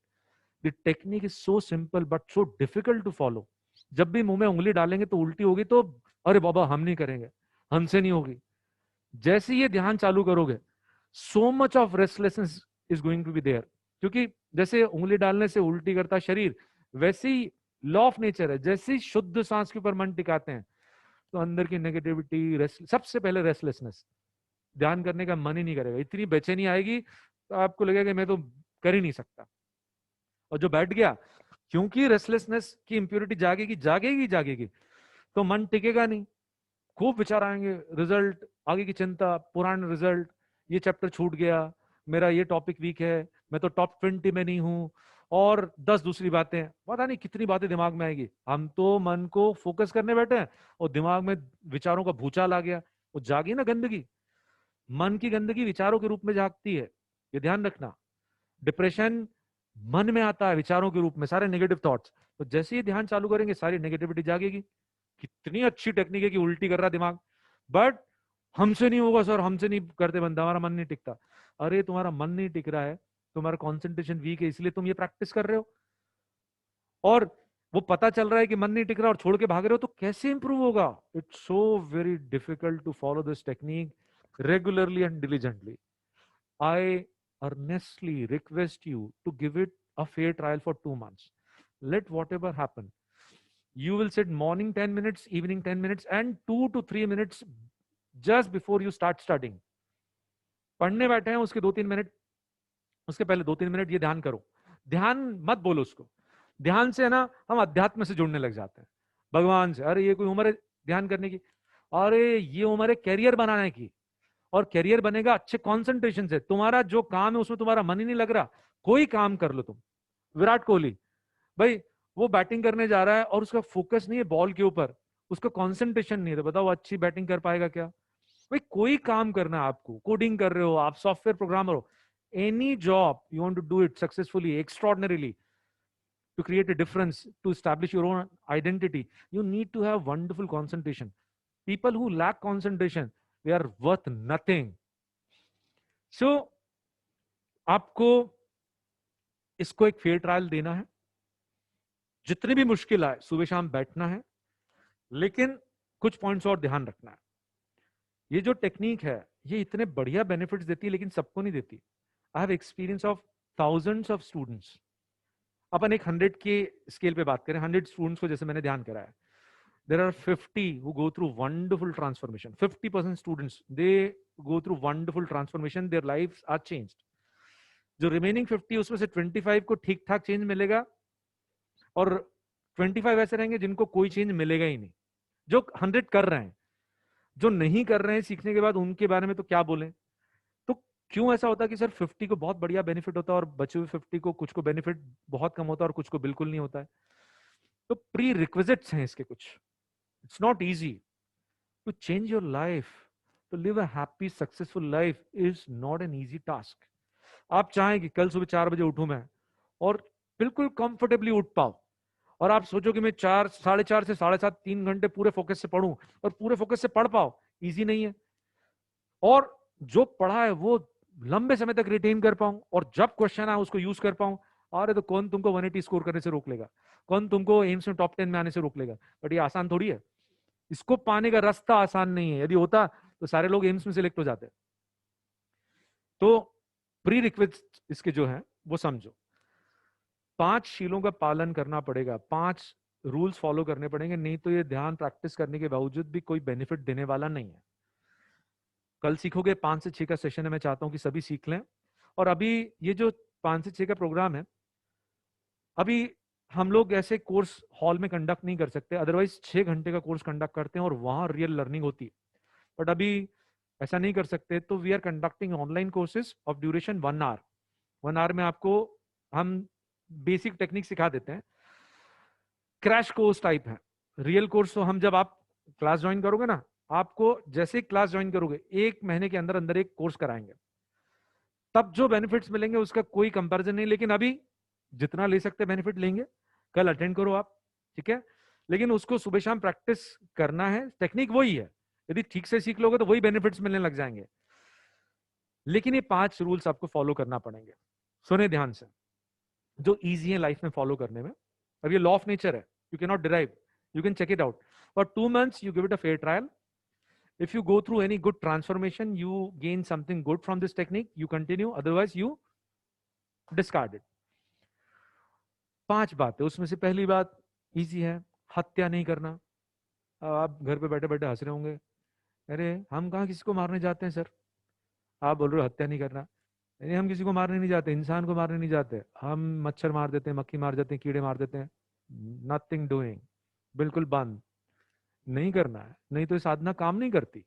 The technique is so simple but so difficult to follow. जब भी मुंह में उंगली डालेंगे तो उल्टी होगी तो अरे बाबा हम नहीं करेंगे, हमसे नहीं होगी. जैसे ये ध्यान चालू करोगे, so much of restlessness is going to be there. क्योंकि जैसे उंगली डालने से उल्टी करता शरीर, वैसे ही लॉ ऑफ नेचर है. जैसे ही शुद्ध सांस के ऊपर मन टिकाते हैं तो अंदर की नेगेटिविटी, सबसे पहले रेस्टलेसनेस, ध्यान करने का मन ही नहीं करेगा. इतनी बेचैनी आएगी तो आपको लगेगा कि मैं तो कर ही नहीं सकता. और जो बैठ गया, क्योंकि रेस्टलेसनेस की इंप्योरिटी जागेगी जागेगी जागेगी, तो मन टिकेगा नहीं. खूब विचार आएंगे, रिजल्ट, आगे की चिंता, पुराने रिजल्ट, ये चैप्टर छूट गया, मेरा ये टॉपिक वीक है, मैं तो टॉप 20 में नहीं हूं, और 10 दूसरी बातें, पता नहीं कितनी बातें दिमाग में आएगी. हम तो मन को फोकस करने बैठे हैं और दिमाग में विचारों का भूचाल आ गया. वो जागी ना गंदगी. मन की गंदगी विचारों के रूप में जागती है, ये ध्यान रखना. डिप्रेशन मन में आता है विचारों के रूप में, सारे नेगेटिव थॉट्स. तो जैसे ही ध्यान चालू करेंगे सारी नेगेटिविटी जागेगी. कितनी अच्छी टेक्निक है कि उल्टी कर रहा दिमाग, बट हमसे नहीं होगा सर, हमसे नहीं करते बंदा, हमारा मन नहीं टिकता. अरे तुम्हारा मन नहीं टिक रहा है, तुम्हारा कॉन्सेंट्रेशन वीक है, इसलिए तुम ये प्रैक्टिस कर रहे हो. और वो पता चल रहा है कि मन नहीं टिक रहा और छोड़ के भाग रहे हो, तो कैसे इंप्रूव होगा? It's so very difficult to follow this technique regularly and diligently. I earnestly request you to give it a fair trial for 2 months. Let whatever happen. You will sit morning 10 minutes, evening 10 minutes, and 2 to 3 minutes just before you start studying. पढ़ने बैठे हैं उसके 2-3 minute, उसके पहले 2-3 minute ये ध्यान करो. ध्यान मत बोलो उसको. ध्यान से है ना, हम अध्यात्म से जुड़ने लग जाते हैं, भगवान से. अरे ये कोई उम्र है ध्यान करने की? अरे ये उम्र है कैरियर बनाने की. और कैरियर बनेगा अच्छे कंसंट्रेशन से. तुम्हारा जो काम है उसमें तुम्हारा मन ही नहीं लग रहा, कोई काम कर लो तुम. विराट कोहली भाई, वो बैटिंग करने जा रहा है और उसका फोकस नहीं है बॉल के ऊपर, उसका कंसंट्रेशन नहीं है, तो बताओ अच्छी बैटिंग कर पाएगा क्या? भाई कोई काम करना है आपको, कोडिंग कर रहे हो आप, सॉफ्टवेयर प्रोग्रामर हो, any job you want to do it successfully, extraordinarily, to create a difference, to establish your own identity, you need to have wonderful concentration. People who lack concentration, they are worth nothing. So आपको इसको एक fair trial देना है. जितनी भी मुश्किल आए सुबह शाम बैठना है, लेकिन कुछ पॉइंट्स और ध्यान रखना है. ये जो टेक्निक है ये इतने बढ़िया बेनिफिट्स देती है, लेकिन सबको नहीं देती. I have experience of thousands of students. अपन एक 100 के स्केल पे बात करें, 100 स्टूडेंट्स को जैसे मैंने ध्यान कराया, there are 50 who go through wonderful transformation. 50% students, they go through wonderful transformation, their lives are changed. जो रिमेनिंग 50 उसमें से 25 को ठीक ठाक चेंज मिलेगा, और 25 ऐसे रहेंगे जिनको कोई चेंज मिलेगा ही नहीं. जो 100 कर रहे हैं, जो नहीं कर रहे हैं सीखने के बाद उनके बारे में तो क्या बोलें. तो क्यों ऐसा होता है कि सर 50 को बहुत बढ़िया बेनिफिट होता है और बचे हुए 50 को कुछ को बेनिफिट बहुत कम होता है और कुछ को बिल्कुल नहीं होता है? तो प्री रिक्विजिट्स हैं इसके कुछ. It's not easy to change your life, to live a happy, successful life is not an easy task. आप चाहें कि कल सुबह 4 बजे उठूं मैं और बिल्कुल कंफर्टेबली उठ पाओ, और आप सोचो कि मैं 4, 4:30 से 7:30 3 घंटे पूरे फोकस से पढ़ूं और पूरे फोकस से पढ़ पाओ, इजी नहीं है. और जो पढ़ा है वो लंबे समय तक रिटेन कर पाऊं, और जब क्वेश्चन आए उसको यूज कर पाऊं. अरे तो कौन तुमको 180 स्कोर करने से रोक लेगा? कौन तुमको एम्स में टॉप 10 में आने से रोक लेगा? बट ये आसान थोड़ी है. इसको पाने का रास्ता आसान नहीं है. यदि होता तो सारे लोग एम्स में सिलेक्ट हो जाते. तो प्री रिक्विजिट इसके जो है वो समझो. 5 शीलों का पालन करना पड़ेगा, 5 रूल्स फॉलो करने पड़ेंगे, नहीं तो ये ध्यान प्रैक्टिस करने के बावजूद भी कोई बेनिफिट देने वाला नहीं है. कल सीखोगे, 5 से 6 का सेशन है, मैं चाहता हूं कि सभी सीख लें. और अभी ये जो 5 से 6 का प्रोग्राम है, अभी हम लोग ऐसे कोर्स हॉल में कंडक्ट नहीं कर सकते, अदरवाइज 6 घंटे का कोर्स कंडक्ट करते हैं और वहां रियल लर्निंग होती है. बट अभी ऐसा नहीं कर सकते, तो we are conducting online courses of duration 1 hour. 1 hour में आपको हम बेसिक टेक्निक सिखा देते हैं. क्रैश कोर्स टाइप है. रियल कोर्स तो हम, जब आप क्लास ज्वाइन करोगे ना, आपको जैसे ही क्लास ज्वाइन करोगे 1 महीने के अंदर अंदर एक कोर्स कराएंगे, तब जो बेनिफिट्स मिलेंगे उसका कोई कंपैरिजन नहीं. लेकिन अभी जितना ले सकते बेनिफिट लेंगे. कल अटेंड करो आप, ठीक है, लेकिन उसको सुबह शाम प्रैक्टिस करना है. टेक्निक वही है, यदि ठीक से सीख लोगे तो वही बेनिफिट्स मिलने लग जाएंगे। लेकिन ये 5 रूल्स आपको फॉलो करना पड़ेंगे। सुने ध्यान से, जो इजी है लाइफ में फॉलो करने में। अब ये लॉ ऑफ नेचर है, you can not derive, you can check it out. For 2 months you give it a fair trial. If you go through any good transformation, you gain something good from this technique, you continue, otherwise you discard it. 5 बातें, उसमें से पहली बात easy है, हत्या नहीं करना। अब आप घर पे बैठे बैठे हंस रहे होंगे, अरे हम कहाँ किसी को मारने जाते हैं सर, आप बोल रहे हो हत्या नहीं करना। नहीं, हम किसी को मारने नहीं जाते, इंसान को मारने नहीं जाते, हम मच्छर मार देते हैं, मक्खी मार देते हैं, कीड़े मार देते हैं। नथिंग डूइंग, बिल्कुल बंद, नहीं करना है, नहीं तो ये साधना काम नहीं करती।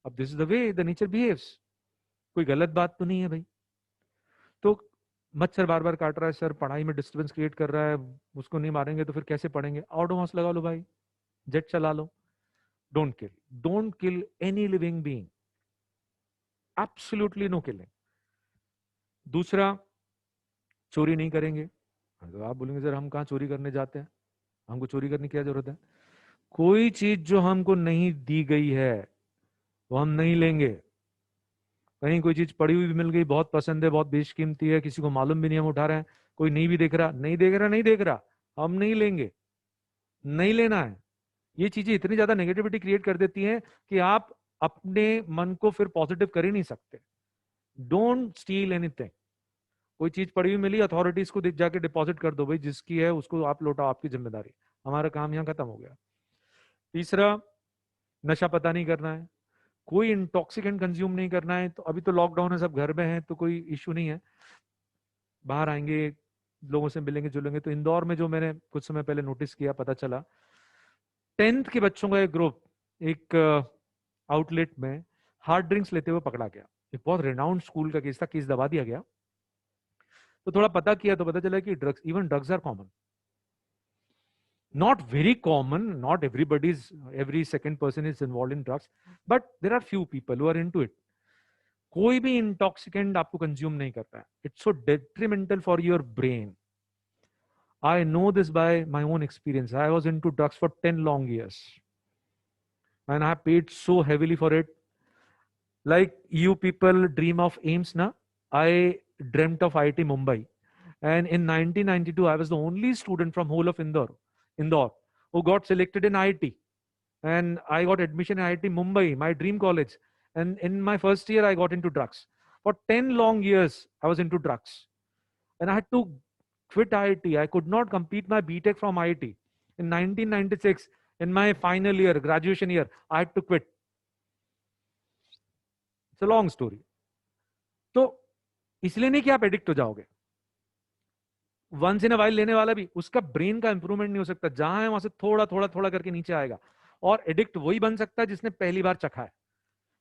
अब this is the way the nature behaves, कोई गलत बात तो नहीं है भाई। तो मच्छर बार बार काट रहा है सर, पढ़ाई में डिस्टर्बेंस क्रिएट कर रहा है, उसको नहीं मारेंगे तो फिर कैसे पढ़ेंगे, ऑटोमॉस लगा लो भाई, जेट चला लो। Don't kill any living being, absolutely no killing. दूसरा, चोरी नहीं करेंगे। तो आप बोलेंगे सर हम कहाँ चोरी करने जाते हैं, हमको चोरी करने की क्या जरूरत है। कोई चीज जो हमको नहीं दी गई है वो हम नहीं लेंगे। कहीं कोई चीज पड़ी हुई भी मिल गई, बहुत पसंद है, बहुत बेशकीमती है, किसी को मालूम भी नहीं हम उठा रहे हैं, कोई नहीं भी देख रहा, नहीं देख रहा, नहीं देख रहा, हम नहीं लेंगे, नहीं लेना है। ये चीजें इतनी ज्यादा नेगेटिविटी क्रिएट कर देती हैं कि आप अपने मन को फिर पॉजिटिव कर ही नहीं सकते। Don't steel anything. कोई चीज पड़ी हुई मिली, अथॉरिटीज को जाके डिपॉजिट कर दो भाई, जिसकी है उसको आप लौटाओ, आपकी जिम्मेदारी। हमारा काम यहाँ खत्म हो गया। तीसरा, नशा पता नहीं करना है, कोई इंटॉक्सिकेंट कंज्यूम नहीं करना है। तो अभी तो लॉकडाउन है, सब घर में है, तो कोई इश्यू नहीं है, बाहर आएंगे, लोगों से मिलेंगे जुलेंगे। तो इंदौर में जो मैंने कुछ समय पहले नोटिस किया, पता चला 10th के बच्चों का एक ग्रुप एक आउटलेट में हार्ड ड्रिंक्स लेते हुए पकड़ा गया। एक बहुत रेनाउंड स्कूल का केस था, केस दबा दिया गया। तो थोड़ा पता किया तो पता चला कि drugs, even drugs are common, not very common, not every second person is involved in drugs, but there are few people who are into it. कोई भी इंटॉक्सिकेंट आपको कंज्यूम नहीं करता है, it's so detrimental for your brain. I know this by my own experience, I was into drugs for 10 long years and I paid so heavily for it. Like you people dream of AIIMS na, I dreamt of IIT Mumbai, and in 1992 I was the only student from whole of Indore who got selected in IIT, and I got admission in IIT Mumbai, my dream college. And in my first year, I got into drugs. For 10 long years, I was into drugs. And I had to quit IIT. I could not complete my BTech from IIT. In 1996, in my final year, graduation year, I had to quit. It's a long story. तो इसलिए नहीं कि आप addict हो जाओगे, once in a while लेने वाला भी, उसका ब्रेन का इंप्रूवमेंट नहीं हो सकता। जहां है वहां से थोड़ा थोड़ा थोड़ा करके नीचे आएगा। और एडिक्ट वही बन सकता है जिसने पहली बार चखा है,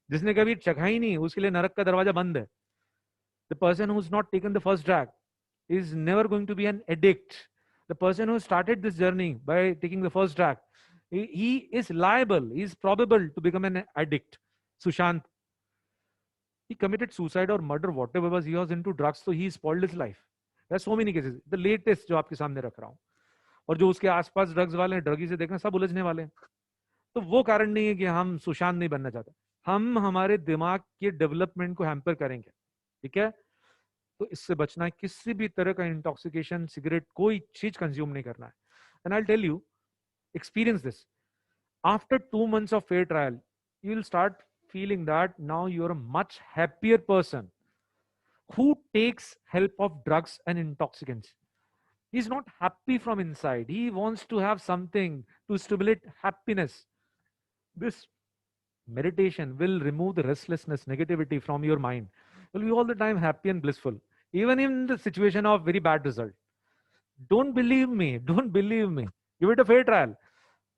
जिसने कभी चखा ही नहीं, उसके लिए नरक का दरवाजा बंद है। The person who is not taken the first drag is never going to be an addict. The person who started this journey by taking the first drag, he is liable, he is probable to become an addict. Sushant, he committed suicide or murder, whatever was he was into drugs, so he spoiled his life. There are so many cases. The latest जो आपके सामने रख रहा हूँ, और जो उसके आसपास ड्रग्स वाले हैं, ड्रगी से देखना, सब उलझने वाले हैं। तो वो कारण नहीं है कि हम सुशांत नहीं बनना चाहते, हम हमारे दिमाग के डेवलपमेंट को हैम्पर करेंगे, ठीक है। तो इससे बचना है, किसी भी तरह का इंटॉक्सिकेशन, सिगरेट, कोई चीज कंज्यूम नहीं करना है। And I will tell you, experience this, after 2 months of fair trial, you will start feeling that now you are a much happier person who takes help of drugs and intoxicants. He's not happy from inside, he wants to have something to stimulate happiness. This meditation will remove the restlessness, negativity from your mind. You'll be all the time happy and blissful, even in the situation of very bad result. Don't believe me, don't believe me, give it a fair trial.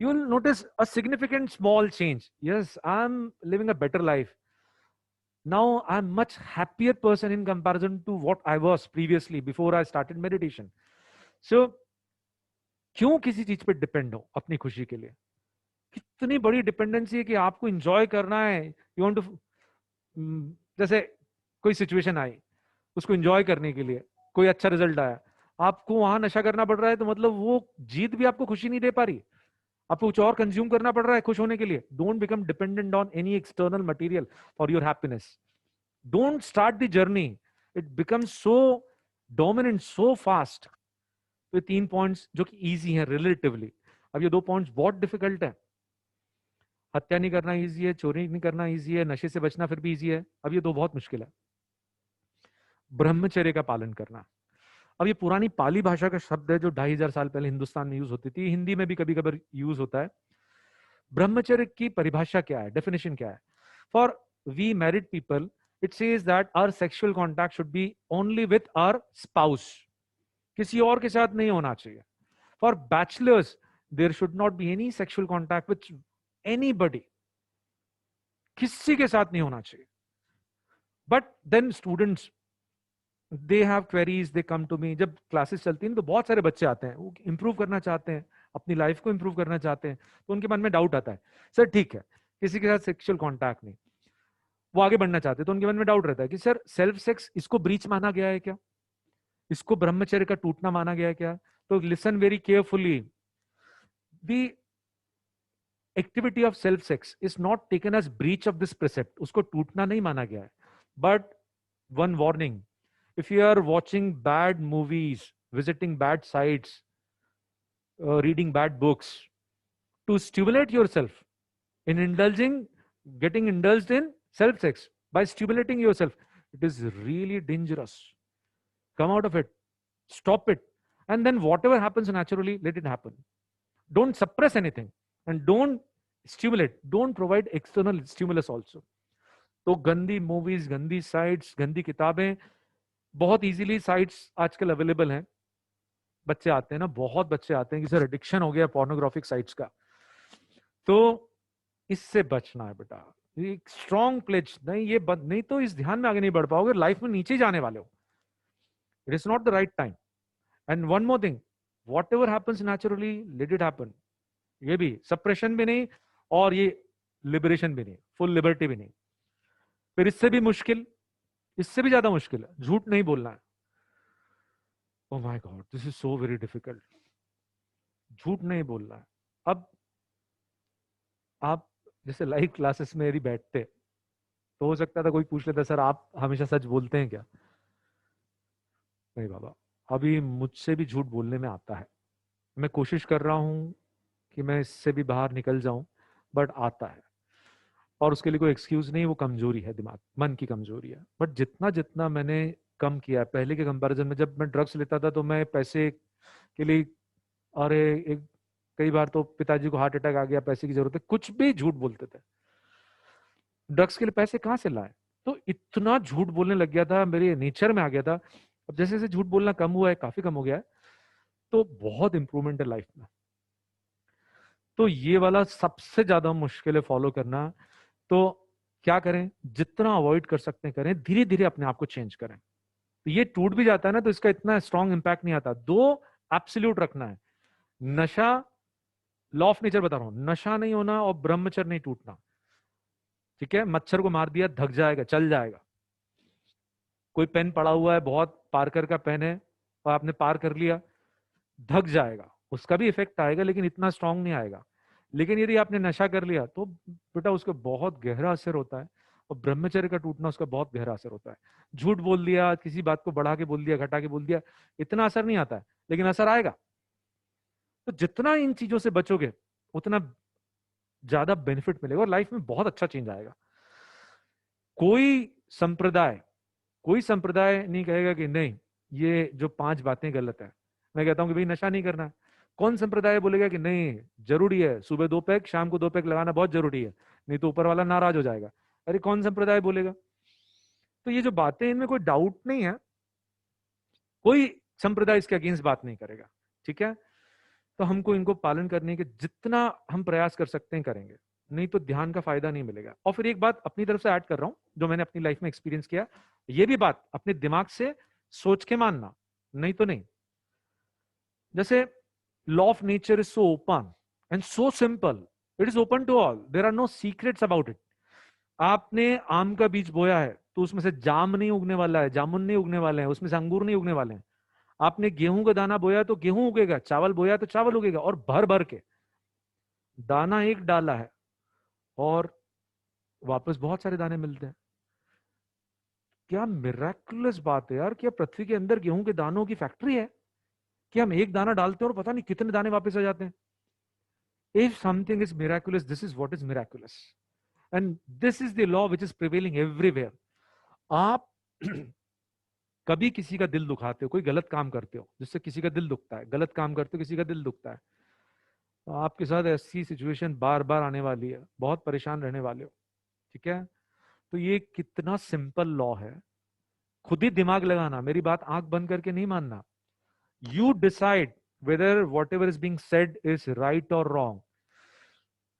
You will notice a significant small change. Yes, I'm living a better life now, I'm much happier person in comparison to what I was previously before I started meditation. So क्यों किसी चीज पे depend हो अपनी खुशी के लिए? कितनी बड़ी डिपेंडेंसी है कि आपको एंजॉय करना है, यू वांट टू, जैसे कोई सिचुएशन आई, उसको एंजॉय करने के लिए कोई अच्छा रिजल्ट आया, आपको वहां नशा करना पड़ रहा है, तो मतलब वो जीत भी आपको खुशी नहीं दे पा रही। आपको कुछ और कंज्यूम करना पड़ रहा है खुश होने के लिए, don't become dependent on any external material for your happiness. Don't start the journey, it becomes so dominant so fast. तो ये 3 पॉइंट्स जो कि इजी हैं रिलेटिवली. अब ये 2 पॉइंट्स बहुत डिफिकल्ट है. हत्या नहीं करना इजी है, चोरी नहीं करना इजी है, नशे से बचना फिर भी इजी है. अब ये 2 बहुत मुश्किल है. ब्रह्मचर्य का पालन करना. अब ये पुरानी पाली भाषा का शब्द है जो 2500 साल पहले हिंदुस्तान में यूज होती थी, हिंदी में भी कभी कभी यूज होता है. ब्रह्मचर्य की परिभाषा क्या है, डेफिनेशन क्या है? For we married people it says that our sexual contact should be only with our spouse, किसी और के साथ नहीं होना चाहिए. For bachelors there should not be any sexual contact with anybody, किसी के साथ नहीं होना चाहिए. But then students they have queries, they come to me. जब क्लासेस चलती हैं तो बहुत सारे बच्चे आते हैं, वो इंप्रूव करना चाहते हैं, अपनी लाइफ को इंप्रूव करना चाहते हैं. तो उनके मन में डाउट आता है, सर ठीक है किसी के साथ सेक्सुअल कॉन्टैक्ट नहीं, वो आगे बढ़ना चाहते हैं. तो उनके मन में डाउट रहता है कि सर सेल्फ सेक्स इसको ब्रीच माना गया है क्या, इसको ब्रह्मचर्य का टूटना माना गया है क्या? तो listen very carefully. The activity of self sex is not taken as breach of this precept, उसको टूटना नहीं माना गया है. But one warning, if you are watching bad movies, visiting bad sites, reading bad books to stimulate yourself in indulging, getting indulged in self sex by stimulating yourself, it is really dangerous. Come out of it, stop it, and then whatever happens naturally, let it happen. Don't suppress anything and don't stimulate, don't provide external stimulus also. तो गंदी movies, गंदी sites, गंदी किताबें, बहुत easily sites आजकल available हैं. बच्चे आते हैं ना, बहुत बच्चे आते हैं कि सर एडिक्शन हो गया पोर्नोग्राफिक साइट्स का. तो इससे बचना है बेटा. एक स्ट्रॉन्ग प्लेज नहीं, ये नहीं तो इस ध्यान में आगे नहीं बढ़ पाओगे, लाइफ में नीचे जाने वाले हो. It is not the right time. And one more thing, what ever happens naturally let it happen. ये भी सप्रेशन भी नहीं और ये लिबरेशन भी नहीं, फुल लिबर्टी भी नहीं. फिर इससे भी मुश्किल, इससे भी ज्यादा मुश्किल है, झूठ नहीं बोलना है. Oh my God, this is so very difficult. झूठ नहीं बोलना है. अब आप जैसे लाइव क्लासेस में यदि बैठते तो हो सकता था कोई पूछ लेता, सर आप हमेशा सच बोलते हैं क्या? नहीं बाबा, अभी मुझसे भी झूठ बोलने में आता है. मैं कोशिश कर रहा हूं कि मैं इससे भी बाहर निकल जाऊं, बट आता है. और उसके लिए कोई एक्सक्यूज नहीं, वो कमजोरी है, दिमाग मन की कमजोरी है. बट जितना जितना मैंने कम किया है पहले के कंपैरिजन में, जब मैं ड्रग्स लेता था तो मैं पैसे के लिए, अरे एक कई बार तो पिताजी को हार्ट अटैक आ गया, पैसे की जरूरत है, कुछ भी झूठ बोलते थे. ड्रग्स के लिए पैसे कहाँ से लाए? तो इतना झूठ बोलने लग गया था, मेरे नेचर में आ गया था. अब जैसे जैसे झूठ बोलना कम हुआ है, काफी कम हो गया है, तो बहुत इंप्रूवमेंट है लाइफ में. तो ये वाला सबसे ज्यादा मुश्किल है फॉलो करना. तो क्या करें, जितना अवॉइड कर सकते हैं करें, धीरे धीरे अपने आप को चेंज करें. तो ये टूट भी जाता है ना तो इसका इतना स्ट्रॉन्ग इंपैक्ट नहीं आता. 2 एब्सोल्यूट रखना है, नशा, लॉ ऑफ नेचर बता रहा हूं, नशा नहीं होना और ब्रह्मचर्य नहीं टूटना. ठीक है, मच्छर को मार दिया, धक जाएगा, चल जाएगा. कोई पेन पड़ा हुआ है, बहुत पार्कर का पेन है और आपने पार कर लिया, धक जाएगा, उसका भी इफेक्ट आएगा लेकिन इतना स्ट्रांग नहीं आएगा. लेकिन यदि आपने नशा कर लिया तो बेटा उसका बहुत गहरा असर होता है, और ब्रह्मचर्य का टूटना उसका बहुत गहरा असर होता है. झूठ बोल दिया, किसी बात को बढ़ा के बोल दिया, घटा के बोल दिया, इतना असर नहीं आता है, लेकिन असर आएगा. तो जितना इन चीजों से बचोगे उतना ज्यादा बेनिफिट मिलेगा और लाइफ में बहुत अच्छा चेंज आएगा. कोई संप्रदाय, कोई संप्रदाय नहीं कहेगा कि नहीं ये जो 5 बातें गलत है. मैं कहता हूं कि भाई नशा नहीं करना, कौन संप्रदाय बोलेगा कि नहीं जरूरी है, सुबह 2 पैक शाम को 2 पैक लगाना बहुत जरूरी है, नहीं तो ऊपर वाला नाराज हो जाएगा? अरे कौन संप्रदाय बोलेगा? तो ये जो बातें, इनमें कोई डाउट नहीं है, कोई संप्रदाय इसके अगेंस्ट बात नहीं करेगा. ठीक है, तो हमको इनको पालन करने के जितना हम प्रयास कर सकते हैं करेंगे, नहीं तो ध्यान का फायदा नहीं मिलेगा. और फिर एक बात अपनी तरफ से ऐड कर रहा हूं जो मैंने अपनी लाइफ में एक्सपीरियंस किया, ये भी बात अपने दिमाग से सोच के मानना, नहीं तो नहीं. जैसे law of nature is so open and so simple, it is open to all, there are no secrets about it. आपने आम का बीज बोया है तो उसमें से जाम नहीं उगने वाला है, जामुन नहीं उगने वाले हैं, उसमें से अंगूर नहीं उगने वाले हैं. आपने गेहूं का दाना बोया तो गेहूं उगेगा, चावल बोया तो चावल उगेगा, और भर भर के. दाना एक डाला है और वापस बहुत सारे दाने मिलते हैं। क्या मिराकुलस बात है यार, क्या पृथ्वी के अंदर गेहूं के दानों की फैक्ट्री है कि हम एक दाना डालते हैं और पता नहीं कितने दाने वापस आ जाते हैं। If something is miraculous, this is what is miraculous. And this is the law which is prevailing everywhere. आप कभी किसी का दिल दुखाते हो, कोई गलत काम करते हो जिससे किसी का दिल दुखता है, गलत काम करते हो किसी का दिल दुखता है, तो आपके साथ ऐसी सिचुएशन बार बार आने वाली है, बहुत परेशान रहने वाले हो। ठीक है, तो ये कितना सिंपल लॉ है। खुद ही दिमाग लगाना, मेरी बात आंख बंद करके नहीं मानना। You decide whether what ever is being said is right और रॉन्ग।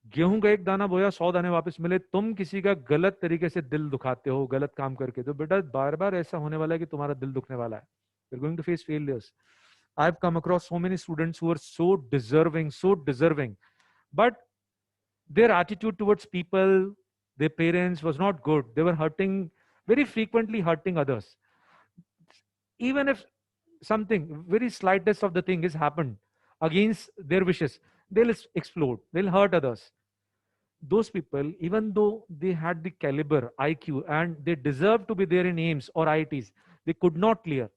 गेहूं का एक दाना बोया, 100 दाने वापस मिले। तुम किसी का गलत तरीके से दिल दुखाते हो गलत काम करके, तो बेटा बार बार ऐसा होने वाला है कि तुम्हारा दिल दुखने वाला है। You're going to face failures. I've come across so many students who are so deserving, but their attitude towards people, their parents was not good. They were hurting, very frequently hurting others. Even if something very slightest of the thing has happened against their wishes, they'll explode, they'll hurt others. Those people, even though they had the caliber, IQ, and they deserved to be there in AIMS or IITs, they could not clear.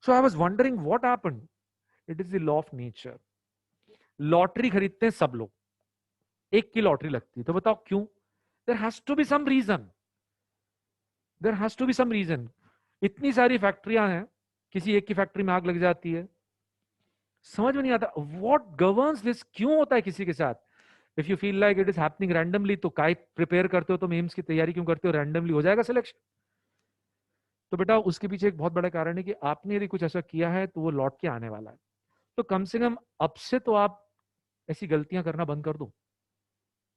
So I was wondering what happened. It is the law of nature. Lottery खरीदते हैं सब लोग, एक की lottery लगती है, तो बताओ क्यों? There has to be some reason, there has to be some reason. इतनी सारी फैक्ट्रियां हैं, किसी एक की फैक्ट्री में आग लग जाती है, समझ में नहीं आता व्हाट गवर्न्स दिस, क्यों होता है किसी के साथ। If you feel like it is happening randomly, तो काय प्रिपेयर करते हो, तुम एम्स की तैयारी क्यों करते हो? रैंडमली हो जाएगा सिलेक्शन। तो बेटा उसके पीछे एक बहुत बड़ा कारण है कि आपने यदि कुछ ऐसा किया है तो वो लौट के आने वाला है। तो कम से कम अब से तो आप ऐसी गलतियां करना बंद कर दो।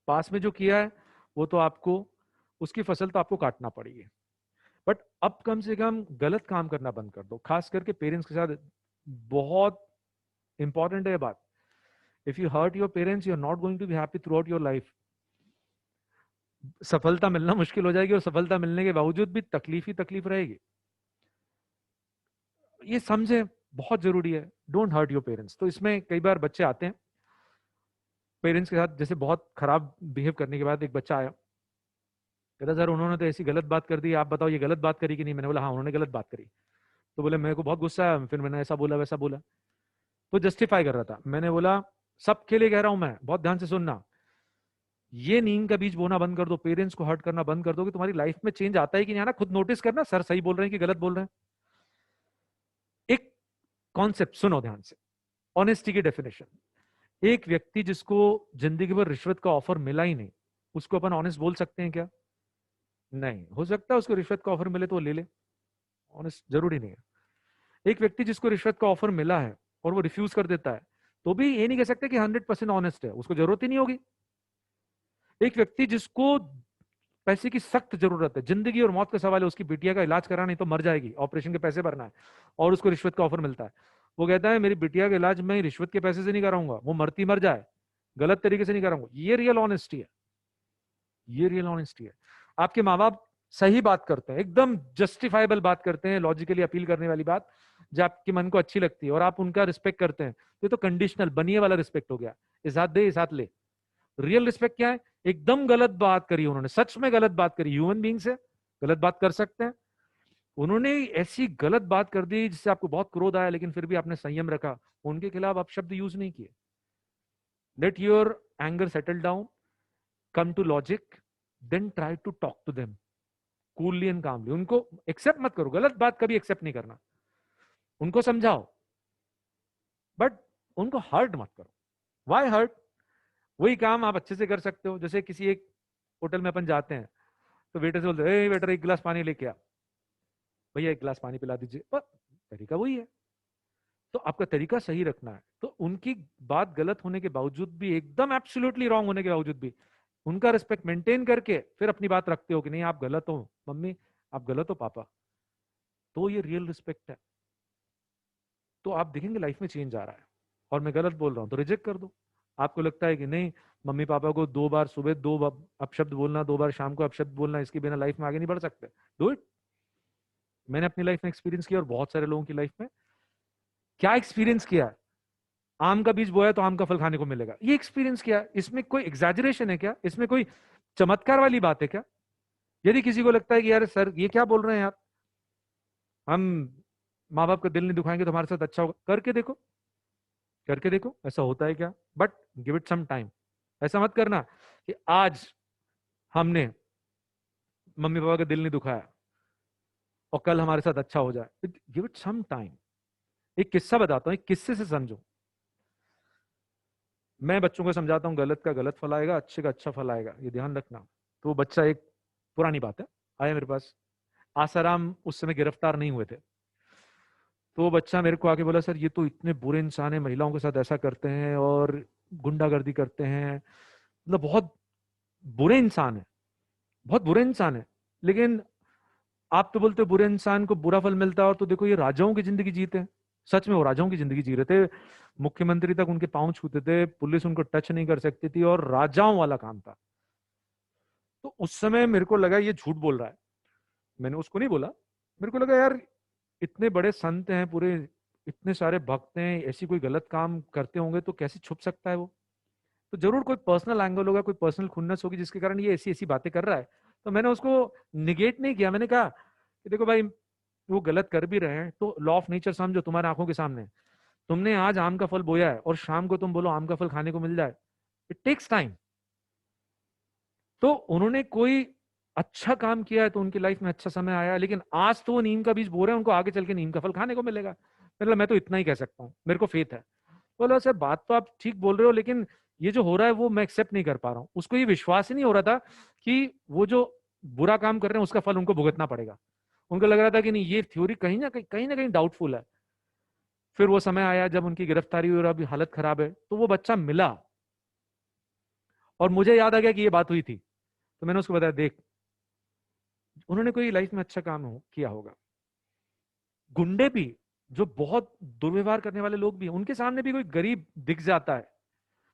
पास में जो किया है वो तो आपको, उसकी फसल तो आपको काटना पड़ेगी, बट अब कम से कम गलत काम करना बंद कर दो। खास करके पेरेंट्स के साथ बहुत इंपॉर्टेंट है ये बात। If you hurt your parents, you are not going to be happy throughout your life. सफलता मिलना मुश्किल हो जाएगी और सफलता मिलने के बावजूद भी तकलीफ ही तकलीफ रहेगी। ये समझे, बहुत जरूरी है। Don't hurt your parents. तो इसमें कई बार बच्चे आते हैं पेरेंट्स के साथ, जैसे बहुत खराब बिहेव करने के बाद एक बच्चा आया, कहता सर उन्होंने तो ऐसी गलत बात कर दी, आप बताओ ये गलत बात करी कि नहीं? मैंने बोला हाँ उन्होंने गलत बात करी। तो बोले मेरे को बहुत गुस्सा आया, फिर मैंने ऐसा बोला वैसा बोला। तो जस्टिफाई कर रहा था। मैंने बोला सबके लिए कह रहा हूं मैं, बहुत ध्यान से सुनना, ये नींद का बीज बोना बंद कर दो, पेरेंट्स को हर्ट करना बंद कर दो, कि तुम्हारी लाइफ में चेंज आता है कि नहीं आना, खुद नोटिस करना सर सही बोल रहे हैं कि गलत बोल रहे हैं। एक कॉन्सेप्ट सुनो ध्यान से, ऑनेस्टी की डेफिनेशन। एक व्यक्ति जिसको जिंदगी भर रिश्वत का ऑफर मिला ही नहीं, उसको अपन ऑनेस्ट बोल सकते हैं क्या? नहीं हो सकता। उसको रिश्वत का ऑफर मिले तो वो ले ले, ऑनेस्ट जरूरी नहीं है। एक व्यक्ति जिसको रिश्वत का ऑफर मिला है और वो रिफ्यूज कर देता है, तो भी ये नहीं कह सकते कि 100% ऑनेस्ट है, उसको जरूरत ही नहीं होगी। एक व्यक्ति जिसको पैसे की सख्त जरूरत है, जिंदगी और मौत का सवाल है, उसकी बिटिया का इलाज कराना, नहीं तो मर जाएगी, ऑपरेशन के पैसे भरना है, और उसको रिश्वत का ऑफर मिलता है, वो कहता है मेरी बिटिया का इलाज मैं रिश्वत के पैसे से नहीं कराऊंगा, वो मरती मर जाए, गलत तरीके से नहीं कराऊंगा। ये रियल ऑनेस्टी है, ये रियल ऑनेस्टी है। आपके माँ बाप सही बात करते हैं, एकदम जस्टिफाइबल बात करते हैं, लॉजिकली अपील करने वाली बात जो आपके मन को अच्छी लगती है और आप उनका रिस्पेक्ट करते हैं, ये तो कंडीशनल बनिए वाला रिस्पेक्ट हो गया, इस हाथ दे इस हाथ ले। रियल रिस्पेक्ट क्या है? एकदम गलत बात करी उन्होंने, सच में गलत बात करी, ह्यूमन बीइंग से गलत बात कर सकते हैं। उन्होंने ऐसी गलत बात कर दी जिससे आपको बहुत क्रोध आया, लेकिन फिर भी आपने संयम रखा, उनके खिलाफ आप शब्द यूज नहीं किए। Let your anger settle down, come to logic, then try to talk to them coolly and calmly. उनको एक्सेप्ट मत करो, गलत बात कभी एक्सेप्ट नहीं करना, उनको समझाओ, बट उनको हर्ट मत करो। Why hurt? वही काम आप अच्छे से कर सकते हो। जैसे किसी एक होटल में अपन जाते हैं, तो वेटर से बोलते हैं वेटर एक गिलास पानी लेके आ, भैया एक गिलास पानी पिला दीजिए, पर तरीका वही है। तो आपका तरीका सही रखना है। तो उनकी बात गलत होने के बावजूद भी, एकदम एब्सोल्युटली रॉन्ग होने के बावजूद भी, उनका रिस्पेक्ट मेंटेन करके फिर अपनी बात रखते हो कि नहीं आप गलत हो मम्मी, आप गलत हो पापा, तो ये रियल रिस्पेक्ट है। तो आप देखेंगे लाइफ में चेंज आ रहा है। और मैं गलत बोल रहा हूं तो रिजेक्ट कर दो। आपको लगता है कि नहीं मम्मी पापा को 2 बार सुबह 2 अपशब्द बोलना, 2 बार शाम को अपशब्द बोलना, इसके बिना लाइफ में आगे नहीं बढ़ सकते, डू इट। मैंने अपनी लाइफ में एक्सपीरियंस किया और बहुत सारे लोगों की लाइफ में क्या एक्सपीरियंस किया, आम का बीज बोया तो आम का फल खाने को मिलेगा। ये एक्सपीरियंस क्या है? इसमें कोई एग्जैजरेशन है क्या? इसमें कोई चमत्कार वाली बात है क्या? यदि किसी को लगता है कि यार सर ये क्या बोल रहे हैं यार, हम माँ बाप का दिल नहीं दुखाएंगे तो हमारे साथ अच्छा होगा, करके देखो, करके देखो ऐसा होता है क्या। But give it some time. ऐसा मत करना कि आज हमने मम्मी पापा का दिल नहीं दुखाया और कल हमारे साथ अच्छा हो जाए। Give it some time. एक किस्सा बताता हूँ, एक किस्से से समझो। मैं बच्चों को समझाता हूँ गलत का गलत फल आएगा, अच्छे का अच्छा फल आएगा, ये ध्यान रखना। तो वो बच्चा, एक पुरानी बात है, आया मेरे पास। आसाराम उस समय गिरफ्तार नहीं हुए थे। तो वो बच्चा मेरे को आके बोला, सर ये तो इतने बुरे इंसान है, महिलाओं के साथ ऐसा करते हैं और गुंडागर्दी करते हैं, मतलब बहुत बुरे इंसान है, बहुत बुरे इंसान है। लेकिन आप तो बोलते हो बुरे इंसान को बुरा फल मिलता है, और तो देखो ये राजाओं की जिंदगी जीते हैं। सच में वो राजाओं की जिंदगी जी रहे थे। मुख्यमंत्री तक उनके पांव छूते थे, पुलिस उनको टच नहीं कर सकती थी, और राजाओं वाला काम था। तो उस समय मेरे को लगा ये झूठ बोल रहा है। मैंने उसको नहीं बोला, मेरे को लगा यार इतने बड़े संत हैं पूरे, इतने सारे भक्त हैं, ऐसी कोई गलत काम करते होंगे तो कैसे छुप सकता है वो? तो जरूर कोई पर्सनल एंगल होगा, कोई पर्सनल खुन्नस होगी जिसके कारण ये ऐसी ऐसी बातें कर रहा है। तो मैंने उसको निगेट नहीं किया। मैंने कहा कि देखो भाई, वो गलत कर भी रहे हैं तो लॉ ऑफ नेचर समझो, तुम्हारे आंखों के सामने। तुमने आज आम का फल बोया है और शाम को तुम बोलो आम का फल खाने को मिल जाए, इट टेक्स टाइम। तो उन्होंने कोई अच्छा काम किया है तो उनकी लाइफ में अच्छा समय आया, लेकिन आज तो वो नीम का बीज बो रहे हैं, उनको आगे चल के नीम का फल खाने को मिलेगा। मतलब मैं तो इतना ही कह सकता हूँ, मेरे को फेथ है। बोलो सर बात तो आप ठीक बोल रहे हो, लेकिन ये जो हो रहा है वो मैं एक्सेप्ट नहीं कर पा रहा हूँ। उसको ये विश्वास ही नहीं हो रहा था कि वो जो बुरा काम कर रहे हैं उसका फल उनको भुगतना पड़ेगा। उनको लग रहा था कि नहीं, ये थ्योरी कहीं ना कहीं डाउटफुल है। फिर वो समय आया जब उनकी गिरफ्तारी हुई और अभी हालत खराब है, तो वो बच्चा मिला और मुझे याद आ गया कि ये बात हुई थी। तो मैंने उसको बताया, देख उन्होंने कोई लाइफ में अच्छा काम किया होगा। गुंडे भी, जो बहुत दुर्व्यवहार करने वाले लोग भी, उनके सामने भी कोई गरीब दिख जाता है,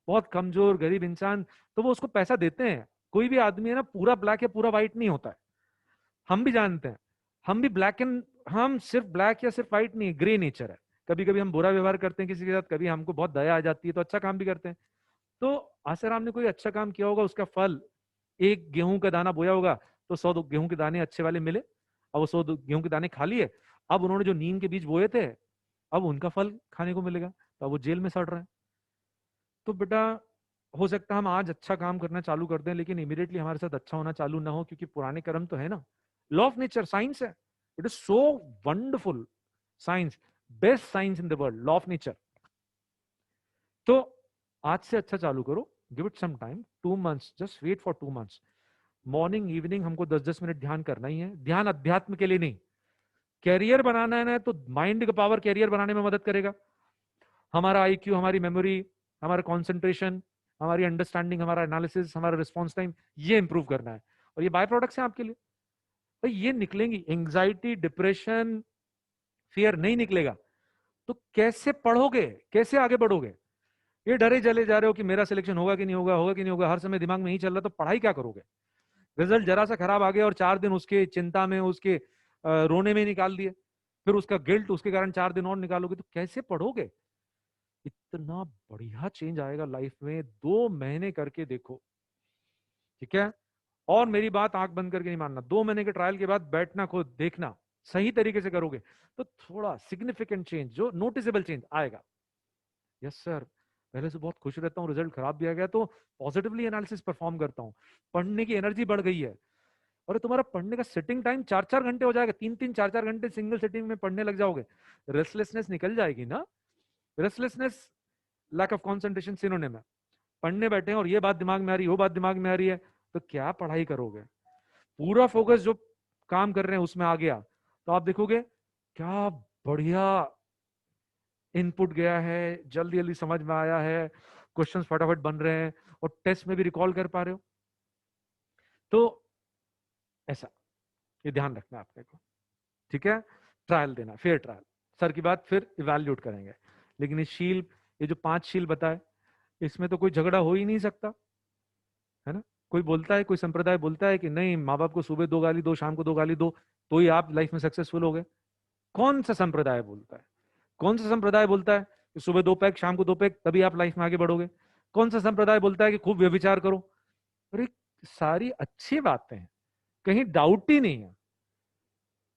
बहुत कमजोर गरीब इंसान, तो वो उसको पैसा देते हैं। कोई भी आदमी है ना, पूरा ब्लैक या पूरा व्हाइट नहीं होता है। हम भी जानते हैं, हम भी ब्लैक एंड, हम सिर्फ ब्लैक या सिर्फ व्हाइट नहीं, ग्रे नेचर है। कभी कभी हम बुरा व्यवहार करते हैं किसी के साथ, कभी हमको बहुत दया आ जाती है तो अच्छा काम भी करते हैं। तो आसाराम ने कोई अच्छा काम किया होगा, उसका फल, एक गेहूं का दाना बोया होगा तो 100 गेहूं के दाने अच्छे वाले मिले, अब वो 100 गेहूं के दाने खा लिए। अब उन्होंने जो नीम के बीज बोए थे, अब उनका फल खाने को मिलेगा, तो अब वो जेल में सड़ रहे हैं। तो बेटा, हो सकता है हम आज अच्छा काम करना चालू कर दें, लेकिन इमीडिएटली हमारे साथ अच्छा होना चालू ना हो, क्योंकि पुराने कर्म तो है ना। लॉ ऑफ नेचर साइंस है, it is so wonderful science, best science in the world, law of nature. तो आज से अच्छा चालू करो, give it some time, 2 months, just wait for 2 months. Morning evening हमको 10-10 मिनट ध्यान करना ही है। ध्यान अध्यात्म के लिए नहीं, कैरियर बनाना है ना, तो माइंड का पावर कैरियर बनाने में मदद करेगा। हमारा आईक्यू, हमारी मेमोरी, हमारा कॉन्सेंट्रेशन, हमारी अंडरस्टैंडिंग, हमारा एनालिसिस, हमारा रिस्पॉन्स टाइम, ये इंप्रूव करना है। और ये बाय प्रोडक्ट्स हैं आपके लिए, तो ये निकलेंगी। एंग्जाइटी, डिप्रेशन, फियर नहीं निकलेगा तो कैसे पढ़ोगे, कैसे आगे बढ़ोगे? ये डरे चले जा रहे हो कि मेरा सिलेक्शन होगा कि नहीं होगा, होगा कि नहीं होगा, हर समय दिमाग में ही चल रहा, तो पढ़ाई क्या करोगे? रिजल्ट जरा सा खराब आ गया और 4 दिन उसके चिंता में, उसके रोने में निकाल दिए, फिर उसका गिल्ट, उसके कारण 4 दिन और निकालोगे, तो कैसे पढ़ोगे? इतना बढ़िया चेंज आएगा लाइफ में, 2 महीने करके देखो, ठीक है? और मेरी बात आंख बंद करके नहीं मानना, 2 महीने के ट्रायल के बाद बैठना, खुद देखना, सही तरीके से करोगे तो थोड़ा सिग्निफिकेंट चेंज, जो नोटिसेबल चेंज आएगा। यस सर, पहले से बहुत खुश रहता हूँ, रिजल्ट खराब भी आ गया तो पॉजिटिवली एनालिसिस परफॉर्म करता हूँ, पढ़ने की एनर्जी बढ़ गई है। और तुम्हारा पढ़ने का सिटिंग टाइम 4-4 घंटे हो जाएगा, 3-3 4-4 घंटे सिंगल सिटिंग में पढ़ने लग जाओगे। रेस्टलेसनेस निकल जाएगी ना। Restlessness, lack of concentration synonym है। पढ़ने बैठे हैं और ये बात दिमाग में आ रही है, वो बात दिमाग में आ रही है, तो क्या पढ़ाई करोगे? पूरा फोकस जो काम कर रहे हैं उसमें आ गया तो आप देखोगे क्या बढ़िया इनपुट गया है, जल्दी जल्दी समझ में आया है, क्वेश्चंस फटाफट बन रहे हैं और टेस्ट में भी रिकॉल कर पा रहे हो। तो ऐसा, ये ध्यान रखना है आपने को, ठीक है? ट्रायल देना, फेयर ट्रायल, सर की बात फिर इवैल्यूएट करेंगे। लेकिन इस शील, ये जो 5 शील बताए, इसमें तो कोई झगड़ा हो ही नहीं सकता, है ना? कोई बोलता है, कोई संप्रदाय बोलता है कि नहीं, माँ बाप को सुबह 2 गाली दो, शाम को 2 गाली दो, तो ही आप लाइफ में सक्सेसफुल हो गए? कौन सा संप्रदाय बोलता है? कौन सा संप्रदाय बोलता है कि सुबह 2 पैक, शाम को 2 पैक, तभी आप लाइफ में आगे बढ़ोगे? कौन सा संप्रदाय बोलता है कि खूब व्यभिचार करो? अरे सारी अच्छी बातें हैं, कहीं डाउट ही नहीं है,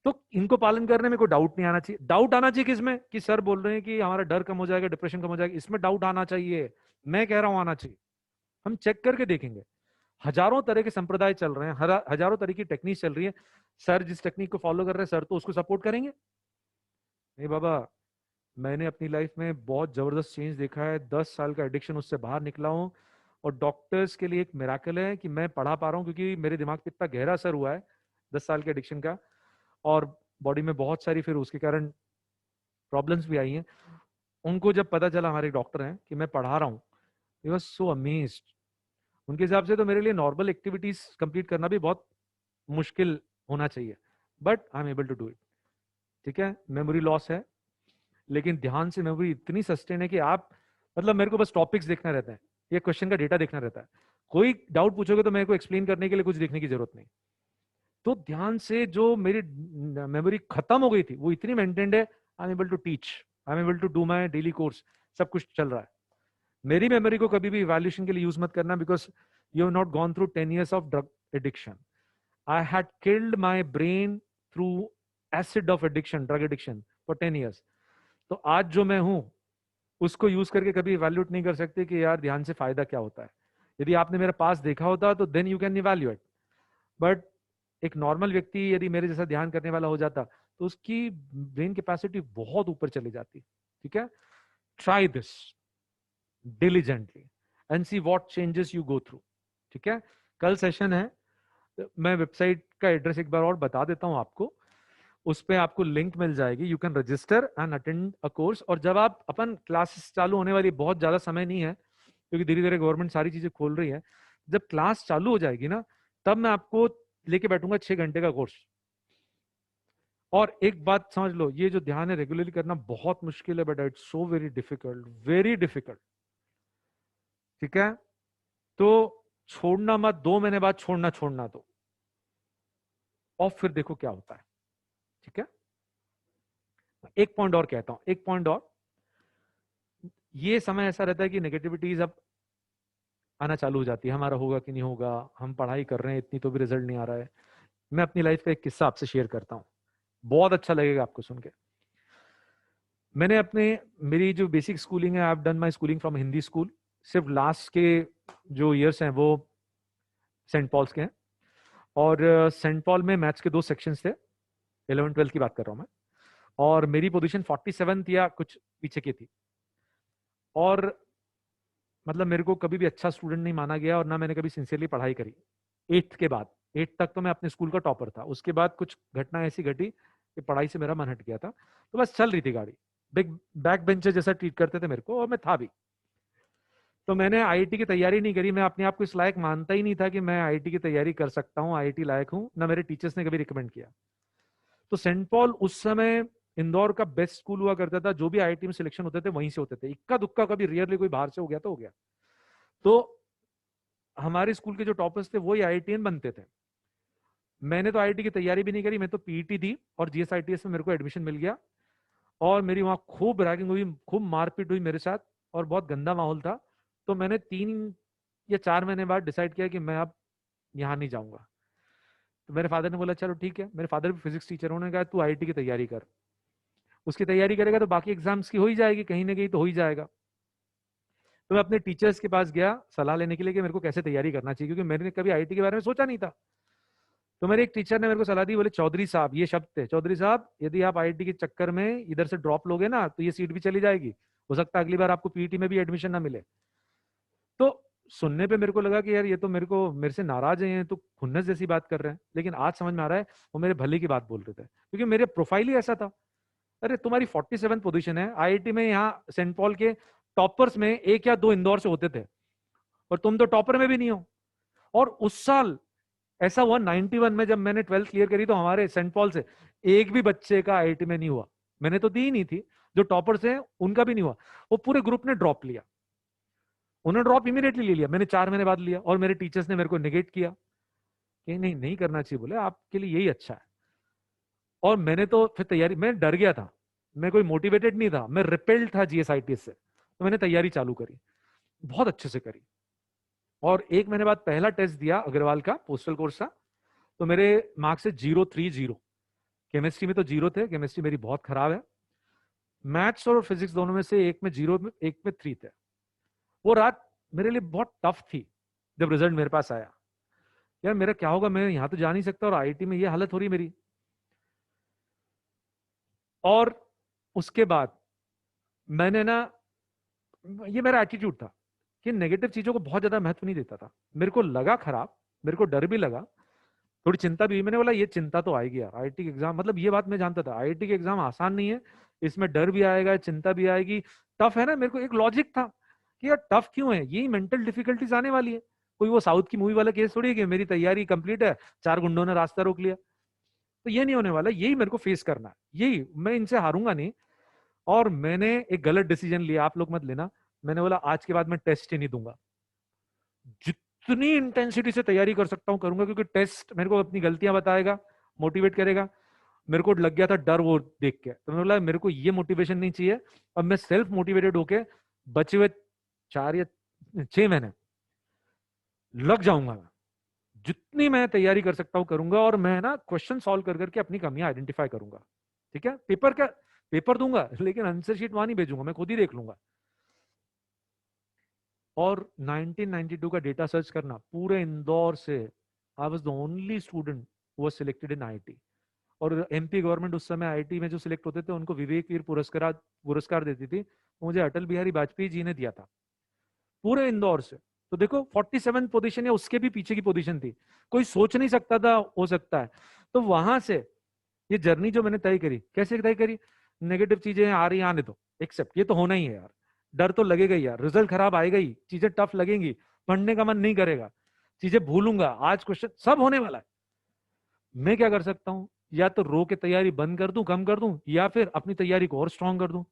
तो इनको पालन करने में कोई डाउट नहीं आना चाहिए। डाउट आना चाहिए किसमें? कि सर बोल रहे हैं कि हमारा डर कम हो जाएगा, डिप्रेशन कम हो जाएगा, इसमें डाउट आना चाहिए। मैं कह रहा हूं आना चाहिए। हम चेक करके देखेंगे, हजारों तरह के संप्रदाय चल रहे हैं, हजारों तरह की टेक्निक चल रही है। सर जिस टेक्निक को फॉलो कर रहे हैं, सर तो उसको सपोर्ट करेंगे? नहीं बाबा, मैंने अपनी लाइफ में बहुत जबरदस्त चेंज देखा है। 10 साल का एडिक्शन, उससे बाहर निकला हूं। और डॉक्टर्स के लिए एक मिराकल है कि मैं पढ़ा पा रहा हूं, क्योंकि मेरे दिमाग पे इतना गहरा असर हुआ है 10 साल के एडिक्शन का। और बॉडी में बहुत सारी फिर उसके कारण प्रॉब्लम्स भी आई हैं। उनको जब पता चला, हमारे डॉक्टर हैं, कि मैं पढ़ा रहा हूँ, ही वाज सो अमेज्ड। उनके हिसाब से तो मेरे लिए नॉर्मल एक्टिविटीज कंप्लीट करना भी बहुत मुश्किल होना चाहिए, but I am able to do it. ठीक है, मेमोरी लॉस है, लेकिन ध्यान से मेमोरी इतनी सस्टेन है कि आप, मतलब मेरे को बस टॉपिक्स देखना रहता है, ये क्वेश्चन का डेटा देखना रहता है। कोई डाउट पूछोगे तो मेरे को एक्सप्लेन करने के लिए कुछ देखने की जरूरत नहीं। तो ध्यान से जो मेरी मेमोरी खत्म हो गई थी, वो इतनी मेंटेन्ड है, I am able to teach, I am able to do my daily course, सब कुछ चल रहा है। मेरी मेमोरी को कभी भी इवैल्यूएशन के लिए यूज मत करना, because you have not gone through 10 years of drug addiction. I had killed my brain through acid of addiction, drug addiction for 10 years। तो आज जो मैं हूं, उसको यूज करके कभी इवैल्यूएट नहीं कर सकते कि यार ध्यान से फायदा क्या होता है। यदि आपने मेरा पास देखा होता तो then you can evaluate. But एक नॉर्मल व्यक्ति यदि मेरे जैसा ध्यान करने वाला हो जाता, तो उसकी ब्रेन कैपेसिटी बहुत ऊपर चली जाती। ठीक है, try this diligently and see what changes you go through. ठीक है, कल सेशन है, मैं वेबसाइट का एड्रेस एक बार और बता देता हूं आपको। उस पे आपको लिंक मिल जाएगी, you can register and attend a course. और जब आप अपन क्लासेस चालू होने वाली, बहुत ज्यादा समय नहीं है, क्योंकि धीरे धीरे गवर्नमेंट सारी चीजें खोल रही है। जब क्लास चालू हो जाएगी ना, तब मैं आपको लेके बैठूंगा 6 घंटे का कोर्स। और एक बात समझ लो, ये जो ध्यान है रेगुलरली करना बहुत मुश्किल है, but it's so very difficult, very difficult. ठीक है, तो छोड़ना मत, 2 महीने बाद छोड़ना, छोड़ना तो, और फिर देखो क्या होता है। ठीक है, एक पॉइंट और कहता हूं, एक पॉइंट और। ये समय ऐसा रहता है कि नेगेटिविटीज अब आना चालू हो जाती है, हमारा होगा कि नहीं होगा, हम पढ़ाई कर रहे हैं इतनी तो भी रिजल्ट नहीं आ रहा है। मैं अपनी लाइफ का एक किस्सा आपसे शेयर करता हूँ, बहुत अच्छा लगेगा आपको सुन के। मैंने अपने, मेरी जो बेसिक स्कूलिंग है, I have done my schooling from Hindi school. सिर्फ लास्ट के जो ईयर्स हैं वो सेंट पॉल्स के हैं। और सेंट पॉल में मैथ्स के 2 सेक्शंस थे, 11th 12th की बात कर रहा हूँ मैं। और मेरी पोजीशन 47th या कुछ पीछे की थी। और मतलब मेरे को कभी भी अच्छा स्टूडेंट नहीं माना गया, और ना मैंने कभी सिंसियरली पढ़ाई करी। 8th के बाद, 8th तक तो मैं अपने स्कूल का टॉपर था। उसके बाद कुछ घटना ऐसी घटी कि पढ़ाई से मेरा मन हट गया था। तो बस चल रही थी गाड़ी, बिग बैक बेंचर जैसा ट्रीट करते थे मेरे को, और मैं था भी। तो मैंने आईआईटी की तैयारी नहीं करी। मैं अपने आप को इस लायक मानता ही नहीं था कि मैं आईआईटी की तैयारी कर सकता हूँ, आईआईटी लायक हूँ, ना मेरे टीचर्स ने कभी रिकमेंड किया। तो सेंट पॉल उस समय इंदौर का बेस्ट स्कूल हुआ करता था। जो भी आईआईटी में सिलेक्शन होते थे वहीं से होते थे, इक्का दुक्का, कभी रियरली कोई बाहर से हो गया तो हो गया। तो हमारे स्कूल के जो टॉपर्स थे वही आईआईटीएन बनते थे। मैंने तो आईआईटी की तैयारी भी नहीं करी, मैं तो पीईटी दी, और जीएसआईटीएस में मेरे को एडमिशन मिल गया। और मेरी वहां खूब रैगिंग हुई, खूब मारपीट हुई मेरे साथ, और बहुत गंदा माहौल था। तो मैंने 3 या 4 महीने बाद डिसाइड किया कि मैं अब यहाँ नहीं जाऊंगा। तो मेरे फादर ने बोला चलो ठीक है, मेरे फादर भी फिजिक्स टीचर, उन्होंने कहा तू आईआईटी की तैयारी कर, उसकी तैयारी करेगा तो बाकी एग्जाम्स की हो ही जाएगी, कहीं ना कहीं तो हो ही जाएगा। तो मैं अपने टीचर्स के पास गया सलाह लेने के लिए कि मेरे को कैसे तैयारी करना चाहिए, क्योंकि मैंने कभी आईआईटी के बारे में सोचा नहीं था। तो मेरे एक टीचर ने मेरे को सलाह दी, बोले चौधरी साहब, ये शब्द थे, चौधरी साहब यदि आप आईआईटी के चक्कर में इधर से ड्रॉप लोगे ना, तो ये सीट भी चली जाएगी, हो सकता है अगली बार आपको पीईटी में भी एडमिशन ना मिले। तो सुनने पे मेरे को लगा कि यार ये तो मेरे से नाराज है, तो खुन्नस जैसी बात कर रहे हैं। लेकिन आज समझ में आ रहा है वो मेरे भले की बात बोल रहे थे, क्योंकि मेरे प्रोफाइल ही ऐसा था। अरे तुम्हारी 47 पोजीशन है आईआईटी में, यहाँ सेंट पॉल के टॉपर्स में 1 या 2 इंदौर से होते थे, और तुम तो टॉपर में भी नहीं हो। और उस साल ऐसा हुआ 91 में, जब मैंने 12th क्लियर करी, तो हमारे सेंट पॉल से एक भी बच्चे का आईआईटी में नहीं हुआ। मैंने तो दी ही नहीं थी, जो टॉपर्स हैं उनका भी नहीं हुआ। वो पूरे ग्रुप ने ड्रॉप लिया, उन्होंने ड्रॉप इमीडिएटली ले लिया, मैंने 4 महीने बाद लिया। और मेरे टीचर्स ने मेरे को निगेट किया कि नहीं नहीं करना चाहिए, बोले आपके लिए यही अच्छा है। और मैंने तो फिर तैयारी, मैं डर गया था। मैं कोई मोटिवेटेड नहीं था, मैं रिपेल्ड था जीएसआईटी से। तो मैंने तैयारी चालू करी, बहुत अच्छे से करी, और 1 महीने बाद पहला टेस्ट दिया अग्रवाल का, पोस्टल कोर्स था। तो मेरे मार्क्स से 0-3-0। केमिस्ट्री में तो 0 थे, केमिस्ट्री मेरी बहुत खराब है। मैथ्स और फिजिक्स दोनों में से एक में 0, एक में 3 थे। वो रात मेरे लिए बहुत टफ थी जब रिजल्ट मेरे पास आया। यार मेरा क्या होगा, मैं यहां तो जा नहीं सकता और आईआईटी में ये हालत हो रही मेरी। और उसके बाद मैंने ना, ये मेरा एटीट्यूड था कि नेगेटिव चीजों को बहुत ज्यादा महत्व नहीं देता था। मेरे को लगा खराब, मेरे को डर भी लगा, थोड़ी चिंता भी हुई। मैंने बोला ये चिंता तो आएगी यार, आईआईटी के एग्जाम, मतलब ये बात मैं जानता था, आईआईटी के एग्जाम आसान नहीं है, इसमें डर भी आएगा, चिंता भी आएगी, टफ है ना। मेरे को एक लॉजिक था कि यार टफ क्यों है, यही मेंटल डिफिकल्टीज आने वाली है। कोई वो साउथ की मूवी वाला केस थोड़ी है कि मेरी तैयारी कंप्लीट है, 4 गुंडों ने रास्ता रोक लिया। तो ये नहीं होने वाला, यही मेरे को फेस करना है, यही मैं इनसे हारूंगा नहीं। और मैंने एक गलत डिसीजन लिया, आप लोग मत लेना। मैंने बोला आज के बाद मैं टेस्ट ही नहीं दूंगा, जितनी इंटेंसिटी से तैयारी कर सकता हूं करूंगा, क्योंकि टेस्ट मेरे को अपनी गलतियां बताएगा, मोटिवेट करेगा। मेरे को लग गया था डर वो देख के, तो मैंने बोला मेरे को ये मोटिवेशन नहीं चाहिए। अब मैं सेल्फ मोटिवेटेड होके बचे हुए 4 या 6 महीने लग जाऊंगा मैं, जितनी मैं तैयारी कर सकता हूं करूंगा, और मैं ना क्वेश्चन सॉल्व कर करके अपनी कमियां आइडेंटिफाई करूंगा। ठीक है, पेपर का पेपर दूंगा, लेकिन आंसर शीट वहां नहीं भेजूंगा, मैं खुद ही देख लूंगा। और 1992 का डेटा सर्च करना पूरे इंदौर से, I was the only student who was selected in IIT. और एमपी गवर्नमेंट उस समय आईआईटी में जो सिलेक्ट होते थे उनको विवेक वीर पुरस्कार पुरस्कार देती थी, तो मुझे अटल बिहारी वाजपेयी जी ने दिया था, पूरे इंदौर से। तो देखो 47 पोजीशन या उसके भी पीछे की पोजीशन थी, कोई सोच नहीं सकता था हो सकता है। तो वहां से ये जर्नी जो मैंने तय करी, कैसे तय करी, नेगेटिव चीजें आ रही आने दो, एक्सेप्ट, ये तो होना ही है यार, डर तो लगेगा ही यार, रिजल्ट खराब आएगा ही, चीजें टफ लगेंगी, पढ़ने का मन नहीं करेगा, चीजें भूलूंगा, आज क्वेश्चन सब होने वाला है। मैं क्या कर सकता हूँ, या तो रो के तैयारी बंद कर दूं, कम कर दूं, या फिर अपनी तैयारी को और स्ट्रांग कर दूं।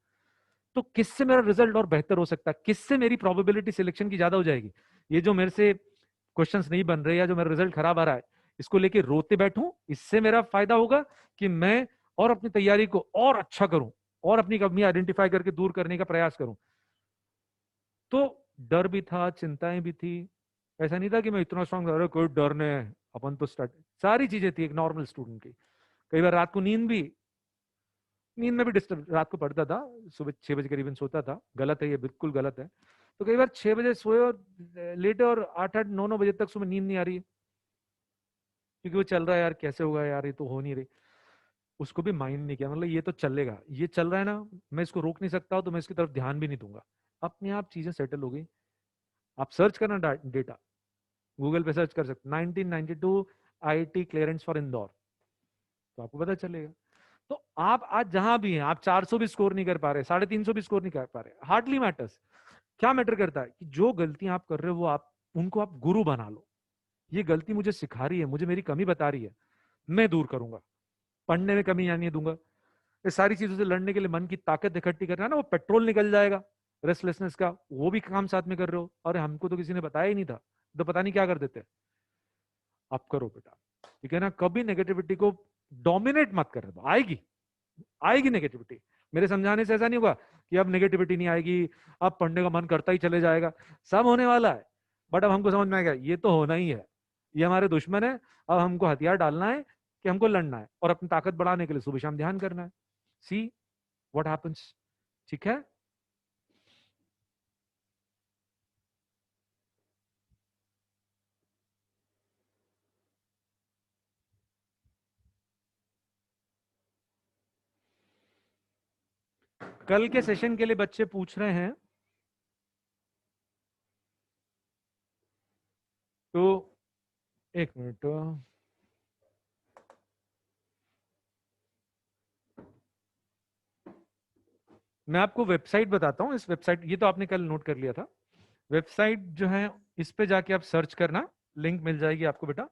तो किससे मेरा रिजल्ट और बेहतर हो सकता है, किससे मेरी प्रोबेबिलिटी सिलेक्शन की ज्यादा हो जाएगी। ये जो मेरे से क्वेश्चंस नहीं बन रहे या जो मेरा रिजल्ट खराब आ रहा है, इसको लेके रोते बैठूं, इससे मेरा फायदा होगा कि मैं और अपनी तैयारी को और अच्छा करूं, और अपनी कमी आइडेंटिफाई करके दूर करने का प्रयास करूं। तो डर भी था, चिंताएं भी थी। ऐसा नहीं था कि मैं इतना स्ट्रांग था, कोई डर नहीं है, अपन तो स्टार्ट, सारी चीजें थी एक नॉर्मल स्टूडेंट की। कई बार रात को नींद में भी डिस्टर्ब रात को पड़ता था, सुबह 6 बजे करीबन सोता था, गलत है ये, बिल्कुल गलत है। तो कई बार 6 बजे सोए और लेटे, और 8-8 9 9 बजे तक सुबह नींद नहीं आ रही है, क्योंकि वो चल रहा है यार, कैसे होगा यार, ये तो हो नहीं रही। उसको भी माइंड नहीं किया, मतलब ये तो चलेगा, ये चल रहा है ना, मैं इसको रोक नहीं सकता, तो मैं इसकी तरफ ध्यान भी नहीं दूंगा। अपने आप चीजें सेटल हो गई। आप सर्च करना डेटा, गूगल पे सर्च कर सकते, 1992 आईआईटी क्लियरेंस फॉर इंदौर, तो आपको पता चलेगा। तो आप आज जहां भी हैं, आप 400 भी स्कोर नहीं कर पा रहे, 350 भी स्कोर नहीं कर पा रहे, हार्डली मैटर्स। क्या मैटर करता है कि जो गलतियां आप कर रहे हो वो आप उनको आप गुरु बना लो। ये गलती मुझे सिखा रही है, मुझे मेरी कमी बता रही है, मैं दूर करूंगा, पढ़ने में कमी आनी दूंगा। ये सारी चीजों से लड़ने के लिए मन की ताकत इकट्ठी करना है ना, वो पेट्रोल निकल जाएगा रेस्टलेसनेस का, वो भी काम साथ में कर रहे हो। अरे हमको तो किसी ने बताया ही नहीं था, तो पता नहीं क्या कर देते। आप करो बेटा, ठीक है ना, कभी नेगेटिविटी को डोमिनेट मत कर दो, आएगी, आएगी नेगेटिविटी। मेरे समझाने से ऐसा नहीं होगा कि अब नेगेटिविटी नहीं आएगी, अब पढ़ने का मन करता ही चले जाएगा, सब होने वाला है। बट अब हमको समझ में आ गया ये तो होना ही है, ये हमारे दुश्मन है। अब हमको हथियार डालना है कि हमको लड़ना है, और अपनी ताकत बढ़ाने के लिए सुबह शाम ध्यान करना है। See what happens. ठीक है, कल के सेशन के लिए बच्चे पूछ रहे हैं, तो 1 मिनट, मैं आपको वेबसाइट बताता हूँ। इस वेबसाइट, ये तो आपने कल नोट कर लिया था, वेबसाइट जो है इस पे जाके आप सर्च करना, लिंक मिल जाएगी आपको बेटा।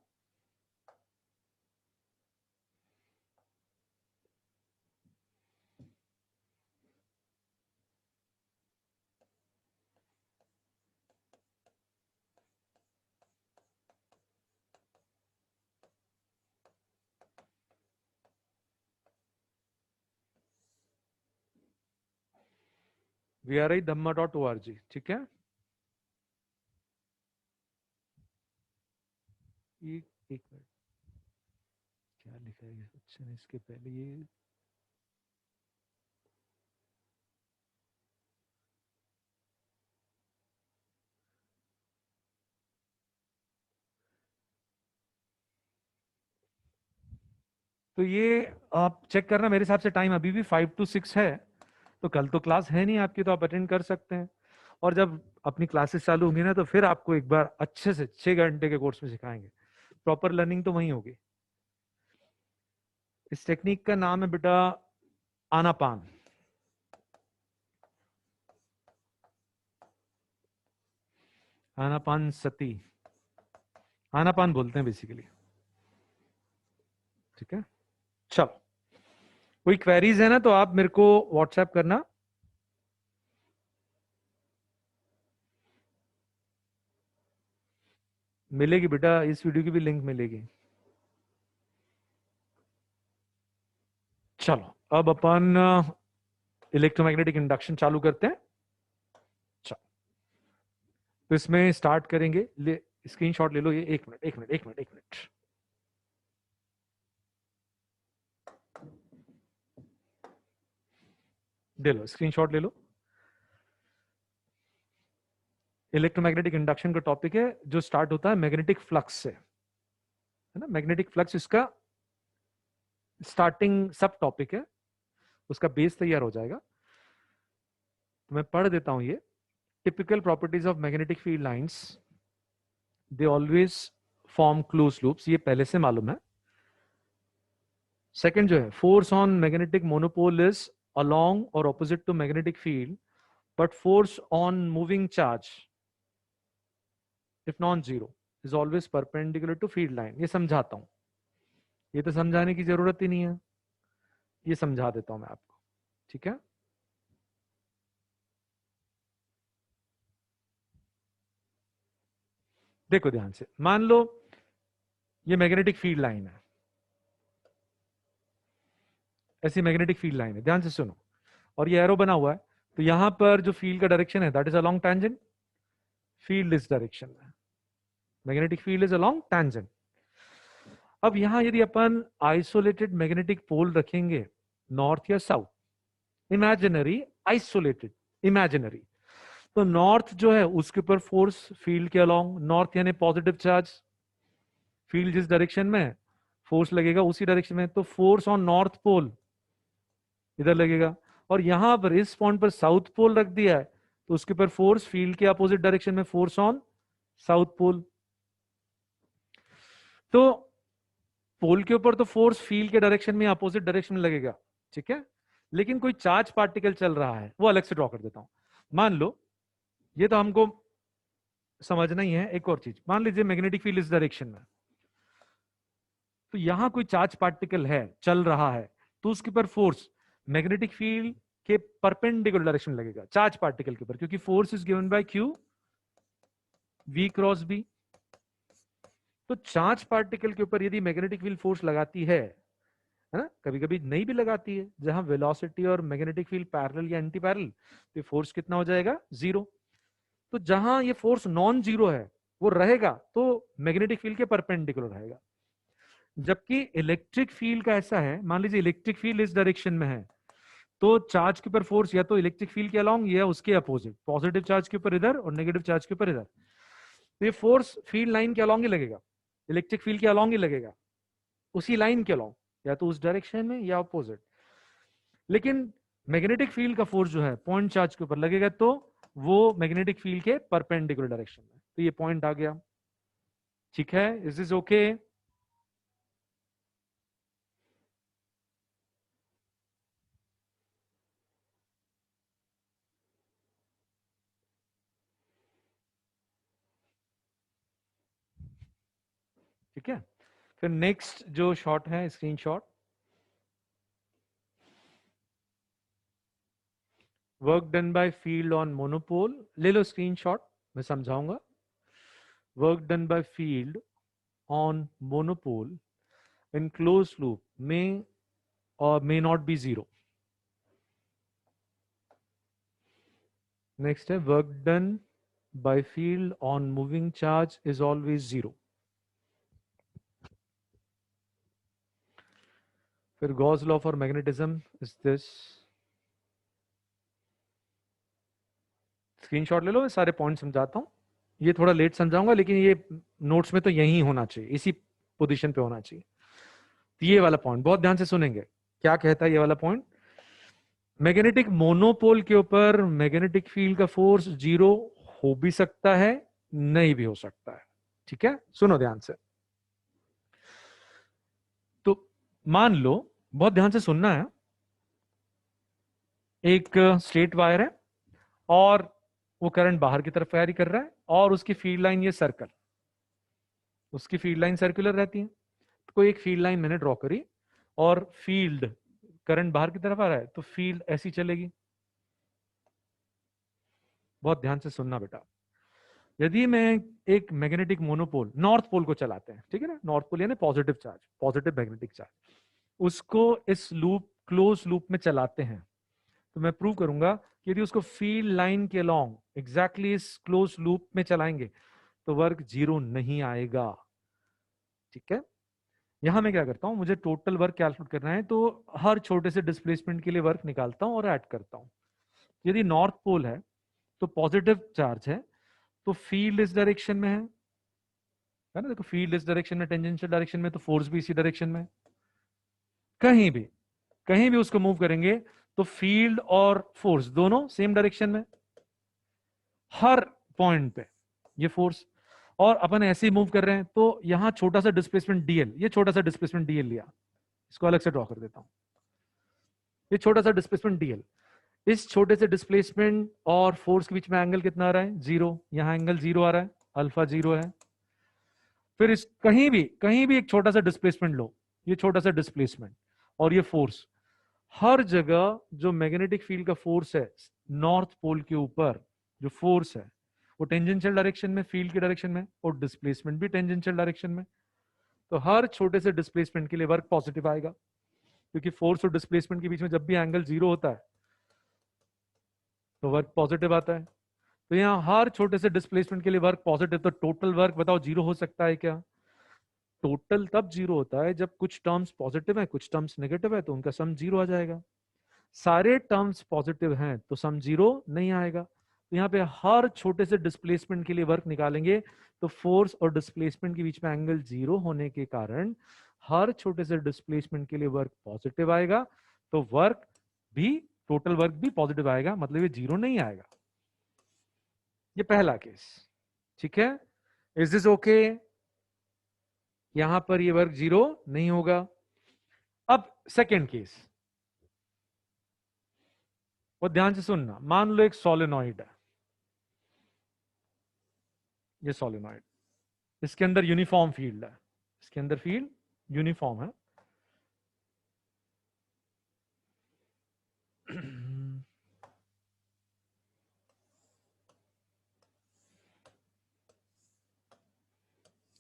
VRI-Dhamma.org, ठीक है। एक मिनट, क्या लिखा है अच्छा इसके पहले ये, तो ये आप चेक करना, मेरे हिसाब से टाइम अभी भी 5 to 6 है, तो कल तो क्लास है नहीं आपकी, तो आप अटेंड कर सकते हैं। और जब अपनी क्लासेस चालू होंगी ना, तो फिर आपको एक बार अच्छे से 6 घंटे के कोर्स में सिखाएंगे, प्रॉपर लर्निंग तो वहीं होगी। इस टेक्निक का नाम है बेटा आनापान। आनापान सती, आनापान बोलते हैं बेसिकली, ठीक है। चलो, कोई क्वेरीज है ना तो आप मेरे को व्हाट्सएप करना। मिलेगी बेटा, इस वीडियो की भी लिंक मिलेगी। चलो, अब अपन इलेक्ट्रोमैग्नेटिक इंडक्शन चालू करते हैं। चलो, तो इसमें स्टार्ट करेंगे, ले स्क्रीनशॉट ले लो ये, एक मिनट एक मिनट एक मिनट एक मिनट। ले लो स्क्रीनशॉट ले लो। इलेक्ट्रोमैग्नेटिक इंडक्शन का टॉपिक है जो स्टार्ट होता है मैग्नेटिक फ्लक्स से, है ना। मैग्नेटिक फ्लक्स इसका स्टार्टिंग सब टॉपिक है, उसका बेस तैयार हो जाएगा। तो मैं पढ़ देता हूं ये। Typical properties of magnetic field lines, they always form close loops, ये पहले से मालूम है। सेकंड जो है, force on magnetic monopole is along और opposite to magnetic field, but force on moving charge if non zero is always perpendicular to field line. ये समझाता हूं, ये तो समझाने की जरूरत ही नहीं है, ये समझा देता हूं मैं आपको, ठीक है। देखो ध्यान से, मान लो ये मैग्नेटिक फील्ड लाइन है, ऐसी मैग्नेटिक फील्ड लाइन है, ध्यान से सुनो, और ये एरो बना हुआ है। तो यहां पर जो फील्ड का डायरेक्शन है that is along tangent, field इस डायरेक्शन में, magnetic field is along tangent. अब यहां यदि अपन आइसोलेटेड मैग्नेटिक पोल रखेंगे, नॉर्थ या साउथ, इमेजिनरी, आइसोलेटेड, इमेजिनरी, तो नॉर्थ जो है उसके ऊपर फोर्स फील्ड के अलोंग, नॉर्थ यानी पॉजिटिव चार्ज, फील्ड जिस डायरेक्शन में, फोर्स लगेगा उसी डायरेक्शन में, तो फोर्स ऑन नॉर्थ पोल इधर लगेगा। और यहां पर इस पॉइंट पर साउथ पोल रख दिया है, तो उसके ऊपर फोर्स फील्ड के अपोजिट डायरेक्शन में, फोर्स ऑन साउथ पोल। तो पोल के ऊपर तो फोर्स फील्ड के डायरेक्शन में, अपोजिट डायरेक्शन में लगेगा, ठीक है। लेकिन कोई चार्ज पार्टिकल चल रहा है, वो अलग से ड्रॉ कर देता हूं। मान लो, ये तो हमको समझना ही है। एक और चीज, मान लीजिए मैग्नेटिक फील्ड इस डायरेक्शन में, तो यहां कोई चार्ज पार्टिकल है, चल रहा है, तो उसके ऊपर फोर्स मैग्नेटिक फील्ड के परपेंडिकुलर डायरेक्शन लगेगा चार्ज पार्टिकल के ऊपर, क्योंकि force is given by q v cross B. तो चार्ज पार्टिकल के ऊपर यदि मैग्नेटिक फील्ड फोर्स लगाती है ना, कभी कभी नहीं भी लगाती है, जहां वेलोसिटी और मैग्नेटिक फील्ड पैरेलल या एंटी पैरेलल, तो फोर्स कितना हो जाएगा, जीरो। तो जहां ये फोर्स नॉन जीरो है वो रहेगा, तो मैग्नेटिक फील्ड के परपेंडिकुलर रहेगा। जबकि इलेक्ट्रिक फील्ड का ऐसा है, मान लीजिए इलेक्ट्रिक फील्ड इस डायरेक्शन में है, तो चार्ज के ऊपर फोर्स या तो इलेक्ट्रिक फील्ड के अलोंग या उसके अपोजिट, पॉजिटिव चार्ज के ऊपर इधर और नेगेटिव चार्ज के ऊपर इधर, तो ये फोर्स फील्ड लाइन के अलोंग ही लगेगा, इलेक्ट्रिक फील्ड के अलोंग ही लगेगा, उसी लाइन के अलोंग, या तो उस डायरेक्शन में या अपोजिट। लेकिन मैग्नेटिक फील्ड का फोर्स जो है पॉइंट चार्ज के ऊपर लगेगा, तो वो मैग्नेटिक फील्ड के परपेंडिकुलर डायरेक्शन में, तो ये पॉइंट आ गया, ठीक है। Is this okay? ठीक है। फिर नेक्स्ट जो शॉट है, screenshot, work done by field on monopole, ले लो स्क्रीनशॉट, मैं समझाऊंगा। Work done by field on monopole in closed loop may or may not be zero. Next है work done by field on moving charge is always zero. फिर Gauss law for magnetism is this. Screenshot ले लो, मैं सारे point समझाता हूँ। ये थोड़ा late समझाऊंगा लेकिन ये नोट्स में तो यही होना चाहिए, इसी पोजीशन पे होना चाहिए। तो ये वाला पॉइंट बहुत ध्यान से सुनेंगे, क्या कहता है ये वाला पॉइंट। मैग्नेटिक मोनोपोल के ऊपर मैग्नेटिक फील्ड का फोर्स जीरो हो भी सकता है, नहीं भी हो सकता है। ठीक है, सुनो ध्यान से। तो मान लो, बहुत ध्यान से सुनना है, एक स्ट्रेट वायर है और वो करंट बाहर की तरफ कैरी कर रहा है और उसकी फील्ड लाइन ये सर्कल, उसकी फील्ड लाइन सर्कुलर रहती है। तो कोई एक फील्ड लाइन मैंने ड्रॉ करी और फील्ड करंट बाहर की तरफ आ रहा है तो फील्ड ऐसी चलेगी। बहुत ध्यान से सुनना बेटा। यदि मैं एक मैग्नेटिक मोनोपोल नॉर्थ पोल को चलाते हैं, ठीक है ना, नॉर्थ पोल यानी positive charge, positive magnetic charge, उसको इस लूप, क्लोज लूप में चलाते हैं, तो मैं प्रूव करूंगा कि यदि उसको फील्ड लाइन के अलोंग एग्जैक्टली इस क्लोज लूप में चलाएंगे तो वर्क जीरो नहीं आएगा। ठीक है, यहां मैं क्या करता हूं, मुझे टोटल वर्क कैलकुलेट करना है तो हर छोटे से डिस्प्लेसमेंट के लिए वर्क निकालता हूं और ऐड करता हूं। यदि नॉर्थ पोल है तो पॉजिटिव चार्ज है तो फील्ड इस डायरेक्शन में है ना, देखो फील्ड इस डायरेक्शन में, टेंजेंशियल डायरेक्शन में, तो फोर्स भी इसी डायरेक्शन में। कहीं भी, कहीं भी उसको मूव करेंगे तो फील्ड और फोर्स दोनों सेम डायरेक्शन में, हर पॉइंट पे ये फोर्स। और अपन ऐसे ही मूव कर रहे हैं तो यहां छोटा सा डिस्प्लेसमेंट डीएल, ये छोटा सा डिस्प्लेसमेंट डीएल लिया, इसको अलग से ड्रॉ कर देता हूं। ये छोटा सा डिस्प्लेसमेंट डीएल, इस छोटे से डिस्प्लेसमेंट और फोर्स के बीच में एंगल कितना आ रहा है, जीरो। यहां एंगल जीरो आ रहा है, अल्फा जीरो है। फिर इस कहीं भी एक छोटा सा डिस्प्लेसमेंट लो, ये छोटा सा डिस्प्लेसमेंट और ये फोर्स, हर जगह जो मैग्नेटिक फील्ड का फोर्स है नॉर्थ पोल के ऊपर, जो फोर्स है वो टेंजेंशियल डायरेक्शन में, फील्ड की डायरेक्शन में, और डिस्प्लेसमेंट भी टेंजेंशियल डायरेक्शन में। तो हर छोटे से डिस्प्लेसमेंट के लिए वर्क पॉजिटिव आएगा, क्योंकि फोर्स और डिस्प्लेसमेंट के बीच में जब भी एंगल जीरो होता है तो वर्क पॉजिटिव आता है। तो यहाँ हर छोटे से डिस्प्लेसमेंट के लिए वर्क पॉजिटिव, तो टोटल वर्क बताओ जीरो हो सकता है क्या? टोटल तब जीरो होता है जब कुछ टर्म्स पॉजिटिव है, कुछ टर्म्स नेगेटिव है, तो उनका सम जीरो आ जाएगा। सारे टर्म्स पॉजिटिव हैं तो सम जीरो नहीं आएगा। तो यहाँ पे हर छोटे से डिस्प्लेसमेंट के लिए वर्क निकालेंगे तो फोर्स और डिस्प्लेसमेंट के बीच में एंगल जीरो होने के कारण हर छोटे से डिस्प्लेसमेंट के लिए वर्क पॉजिटिव आएगा। तो वर्क भी, टोटल वर्क भी पॉजिटिव आएगा, मतलब ये जीरो नहीं आएगा। ये पहला केस, ठीक है। Is this okay? यहां पर ये वर्क जीरो नहीं होगा। अब सेकेंड केस, वो ध्यान से सुनना। मान लो एक सोलेनॉइड है, ये सोलेनॉइड, इसके अंदर यूनिफॉर्म फील्ड है, इसके अंदर फील्ड यूनिफॉर्म है।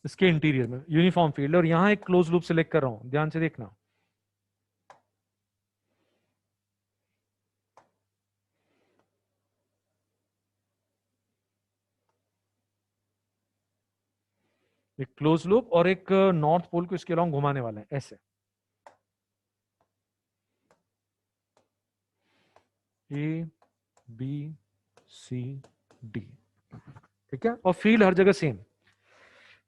इसके इंटीरियर में यूनिफॉर्म फील्ड, और यहां एक क्लोज लूप सेलेक्ट कर रहा हूं, ध्यान से देखना। एक क्लोज लूप और एक नॉर्थ पोल को इसके अलोंग घुमाने वाला है ऐसे, ए बी सी डी, ठीक है, और फील्ड हर जगह सेम।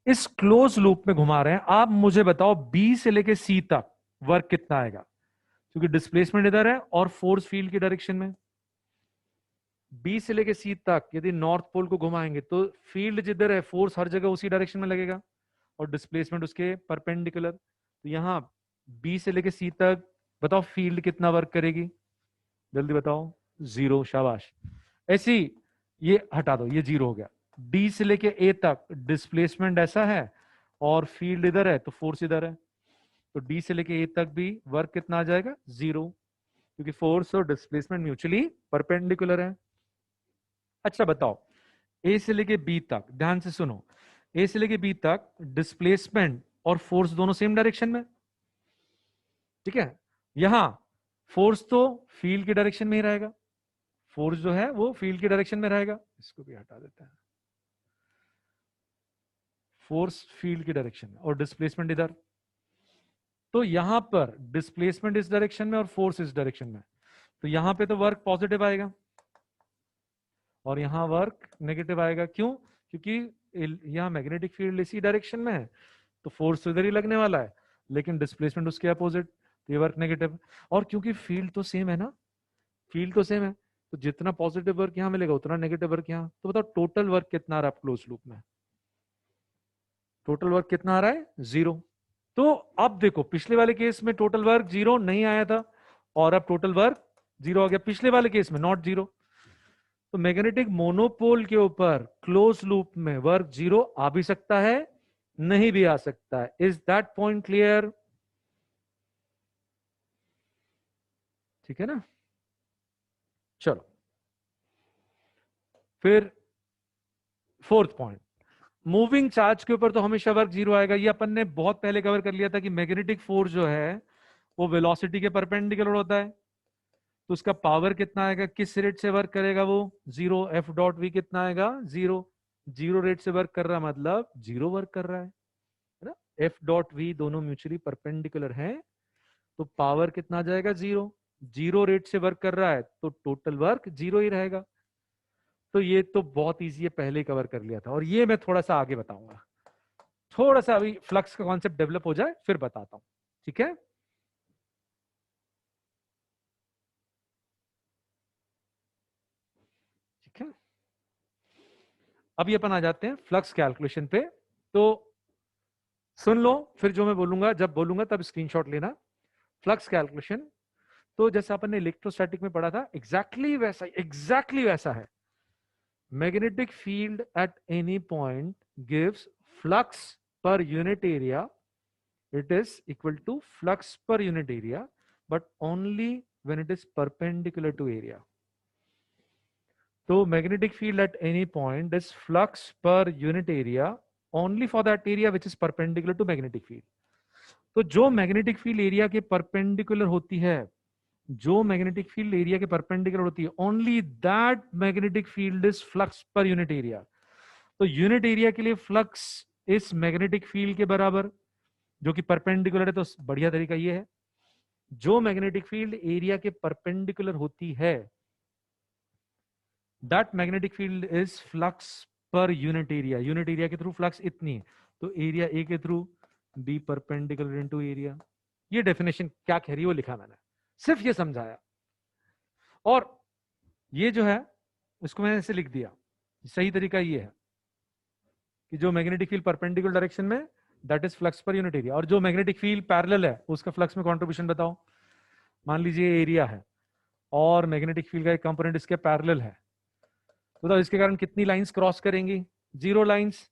इस क्लोज लूप में घुमा रहे हैं। आप मुझे बताओ बी से लेके सी तक वर्क कितना आएगा, क्योंकि डिस्प्लेसमेंट इधर है और फोर्स फील्ड की डायरेक्शन में। बी से लेके सी तक यदि नॉर्थ पोल को घुमाएंगे तो फील्ड जिधर है, फोर्स हर जगह उसी डायरेक्शन में लगेगा और डिस्प्लेसमेंट उसके परपेंडिकुलर। तो यहां बी से लेके सी तक बताओ फील्ड कितना वर्क करेगी, जल्दी बताओ। जीरो, शाबाश। ऐसी ये हटा दो, ये जीरो हो गया। डी से लेके ए तक डिस्प्लेसमेंट ऐसा है और फील्ड इधर है तो फोर्स इधर है, तो डी से लेके ए तक भी वर्क कितना आ जाएगा, जीरो, क्योंकि फोर्स और डिस्प्लेसमेंट म्यूचुअली परपेंडिकुलर है। अच्छा बताओ, ए से लेके बी तक, ध्यान से सुनो, ए से लेके बी तक डिस्प्लेसमेंट और फोर्स दोनों सेम डायरेक्शन में, ठीक है। यहां फोर्स तो फील्ड की डायरेक्शन में ही रहेगा, फोर्स जो है वो फील्ड की डायरेक्शन में रहेगा, इसको भी हटा देते हैं, फोर्स फील्ड की डायरेक्शन में और डिस्प्लेसमेंट इधर। तो यहां पर डिस्प्लेसमेंट इस डायरेक्शन में और फोर्स इस डायरेक्शन में, तो यहां पे तो वर्क पॉजिटिव आएगा और यहां वर्क नेगेटिव आएगा। क्यों? क्योंकि यहां मैग्नेटिक फील्ड इसी डायरेक्शन में है, तो फोर्स तो इधर ही लगने वाला है, लेकिन डिस्प्लेसमेंट उसके अपोजिट, तो ये वर्क नेगेटिव। और क्योंकि फील्ड तो सेम है ना, फील्ड तो सेम है, तो जितना पॉजिटिव वर्क यहां मिलेगा उतना नेगेटिव वर्क यहां। तो बताओ टोटल वर्क कितना आ रहा है क्लोज लूप में? टोटल वर्क कितना आ रहा है? 0। तो अब देखो, पिछले वाले केस में टोटल वर्क 0 नहीं आया था और अब टोटल वर्क 0 आ गया, पिछले वाले केस में नॉट 0। तो मैग्नेटिक मोनोपोल के ऊपर क्लोज लूप में वर्क 0 आ भी सकता है, नहीं भी आ सकता है। Is that point clear? ठीक है ना? चलो फिर फोर्थ पॉइंट, मूविंग चार्ज के ऊपर तो हमेशा वर्क 0 आएगा। ये अपन ने बहुत पहले कवर कर लिया था कि मैग्नेटिक फोर्स जो है वो वेलोसिटी के परपेंडिकुलर होता है, तो उसका पावर कितना आएगा, किस रेट से वर्क करेगा वो? 0। एफ डॉट वी कितना आएगा? 0। 0 रेट से वर्क कर रहा मतलब 0 वर्क कर रहा है ना? एफ डॉट वी दोनों म्यूचुअली परपेंडिकुलर हैं, तो पावर कितना आ जाएगा? 0। 0 रेट से वर्क कर रहा है तो टोटल वर्क 0 ही रहेगा। तो ये तो बहुत इजी है, पहले ही कवर कर लिया था, और ये मैं थोड़ा सा आगे बताऊंगा। थोड़ा सा अभी फ्लक्स का कॉन्सेप्ट डेवलप हो जाए फिर बताता हूं, ठीक है? ठीक है, अभी अपन आ जाते हैं फ्लक्स कैलकुलेशन पे। तो सुन लो, फिर जो मैं बोलूंगा, जब बोलूंगा तब स्क्रीनशॉट लेना। फ्लक्स कैलकुलेशन तो जैसे अपन ने इलेक्ट्रोस्टैटिक में पढ़ा था, एग्जैक्टली वैसा है। Magnetic field at any point gives flux per unit area, it is equal to flux per unit area, but only when it is perpendicular to area. So magnetic field at any point is flux per unit area only for that area which is perpendicular to magnetic field. तो जो magnetic field area के perpendicular होती है, जो magnetic field area के perpendicular होती है, only that magnetic field is flux per unit area. तो यूनिट एरिया के लिए फ्लक्स इस मैग्नेटिक फील्ड के बराबर, जो कि परपेंडिकुलर है। तो बढ़िया तरीका ये है, जो मैग्नेटिक फील्ड एरिया के परपेंडिकुलर होती है, that magnetic field is flux per unit area. Unit area के थ्रू फ्लक्स इतनी है, तो एरिया ए के through B perpendicular into area. ये डेफिनेशन क्या कह रही है वो लिखा मैंने, सिर्फ ये समझाया। और ये जो है इसको मैंने ऐसे लिख दिया, सही तरीका ये है कि जो मैग्नेटिक फील्ड परपेंडिकुलर डायरेक्शन में, that is flux per unit area, और जो मैग्नेटिक फील्ड पैरेलल है उसका फ्लक्स में कंट्रीब्यूशन बताओ। मान लीजिए एरिया है और मैग्नेटिक फील्ड का एक कंपोनेंट इसके पैरेलल है, तो इसके कारण कितनी लाइंस क्रॉस करेंगी? 0 लाइंस।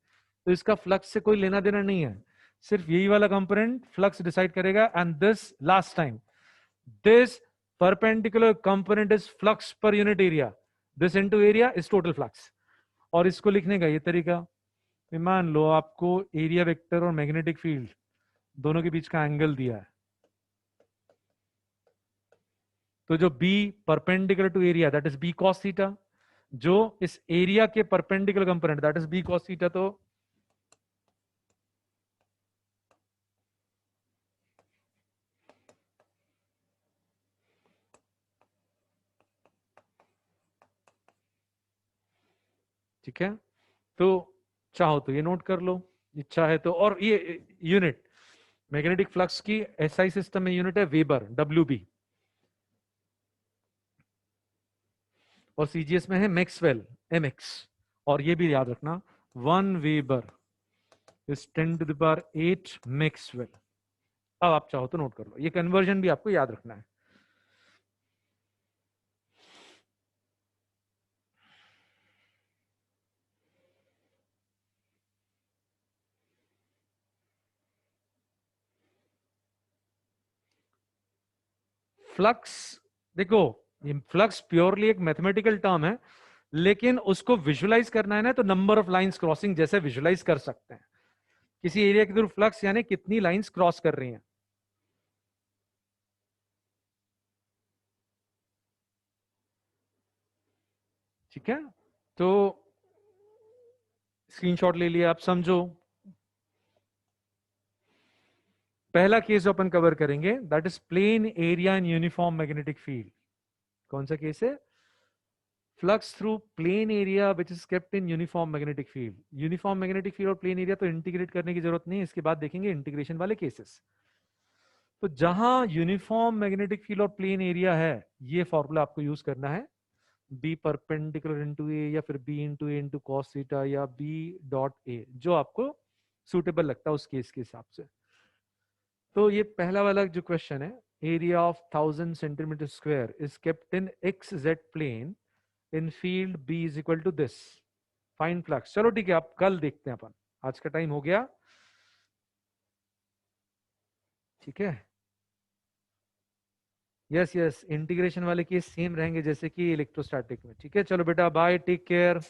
तो इसका फ्लक्स से कोई लेना देना नहीं है, सिर्फ यही वाला कंपोनेंट फ्लक्स डिसाइड करेगा। And this last time, this perpendicular component is flux per unit area, this into area is total flux. और इसको लिखने का ये तरीका, मान लो आपको एरिया वेक्टर और मैग्नेटिक फील्ड दोनों के बीच का एंगल दिया है, तो जो B perpendicular to area that is B cos theta, जो इस एरिया के perpendicular component that is B cos theta, तो ठीक है। तो चाहो तो ये नोट कर लो, इच्छा है तो। और ये यूनिट मैग्नेटिक फ्लक्स की एसआई सिस्टम में यूनिट है वेबर, WB, और सीजीएस में है मैक्सवेल, MX। और ये भी याद रखना, 1 वेबर इज 10⁸ मैक्सवेल। अब आप चाहो तो नोट कर लो, ये कन्वर्जन भी आपको याद रखना है। फ्लक्स, देखो ये फ्लक्स प्योरली एक मैथमेटिकल टर्म है, लेकिन उसको विजुलाइज करना है ना, तो नंबर ऑफ लाइंस क्रॉसिंग जैसे विजुलाइज कर सकते हैं। किसी एरिया के थ्रू फ्लक्स यानी कितनी लाइंस क्रॉस कर रही हैं। ठीक है, तो स्क्रीनशॉट ले लिया, आप समझो। पहला केस जो अपन कवर करेंगे that is plain area in uniform magnetic field. कौन सा केस है? Flux through plain area which is kept in uniform magnetic field. Uniform magnetic field और प्लेन एरिया तो इंटीग्रेट करने की जरूरत नहीं है, इसके बाद देखेंगे इंटीग्रेशन वाले केसेस। तो जहां यूनिफॉर्म मैग्नेटिक फील्ड और प्लेन एरिया है, ये फॉर्मूला आपको यूज करना है, बी परपेंडिकुलर इंटू ए, या फिर बी इंटू ए इंटू कॉस थीटा, या बी डॉट ए, जो आपको सुटेबल लगता है उस केस के हिसाब से। तो ये पहला वाला जो क्वेश्चन है, area of 1000 centimetre square is kept in x z plane in field B is equal to this, fine flux. चलो ठीक है, आप कल देखते हैं अपन, आज का टाइम हो गया। ठीक है, यस यस, इंटीग्रेशन वाले केस सेम रहेंगे जैसे कि इलेक्ट्रोस्टैटिक में। ठीक है, चलो बेटा, बाय, टेक केयर।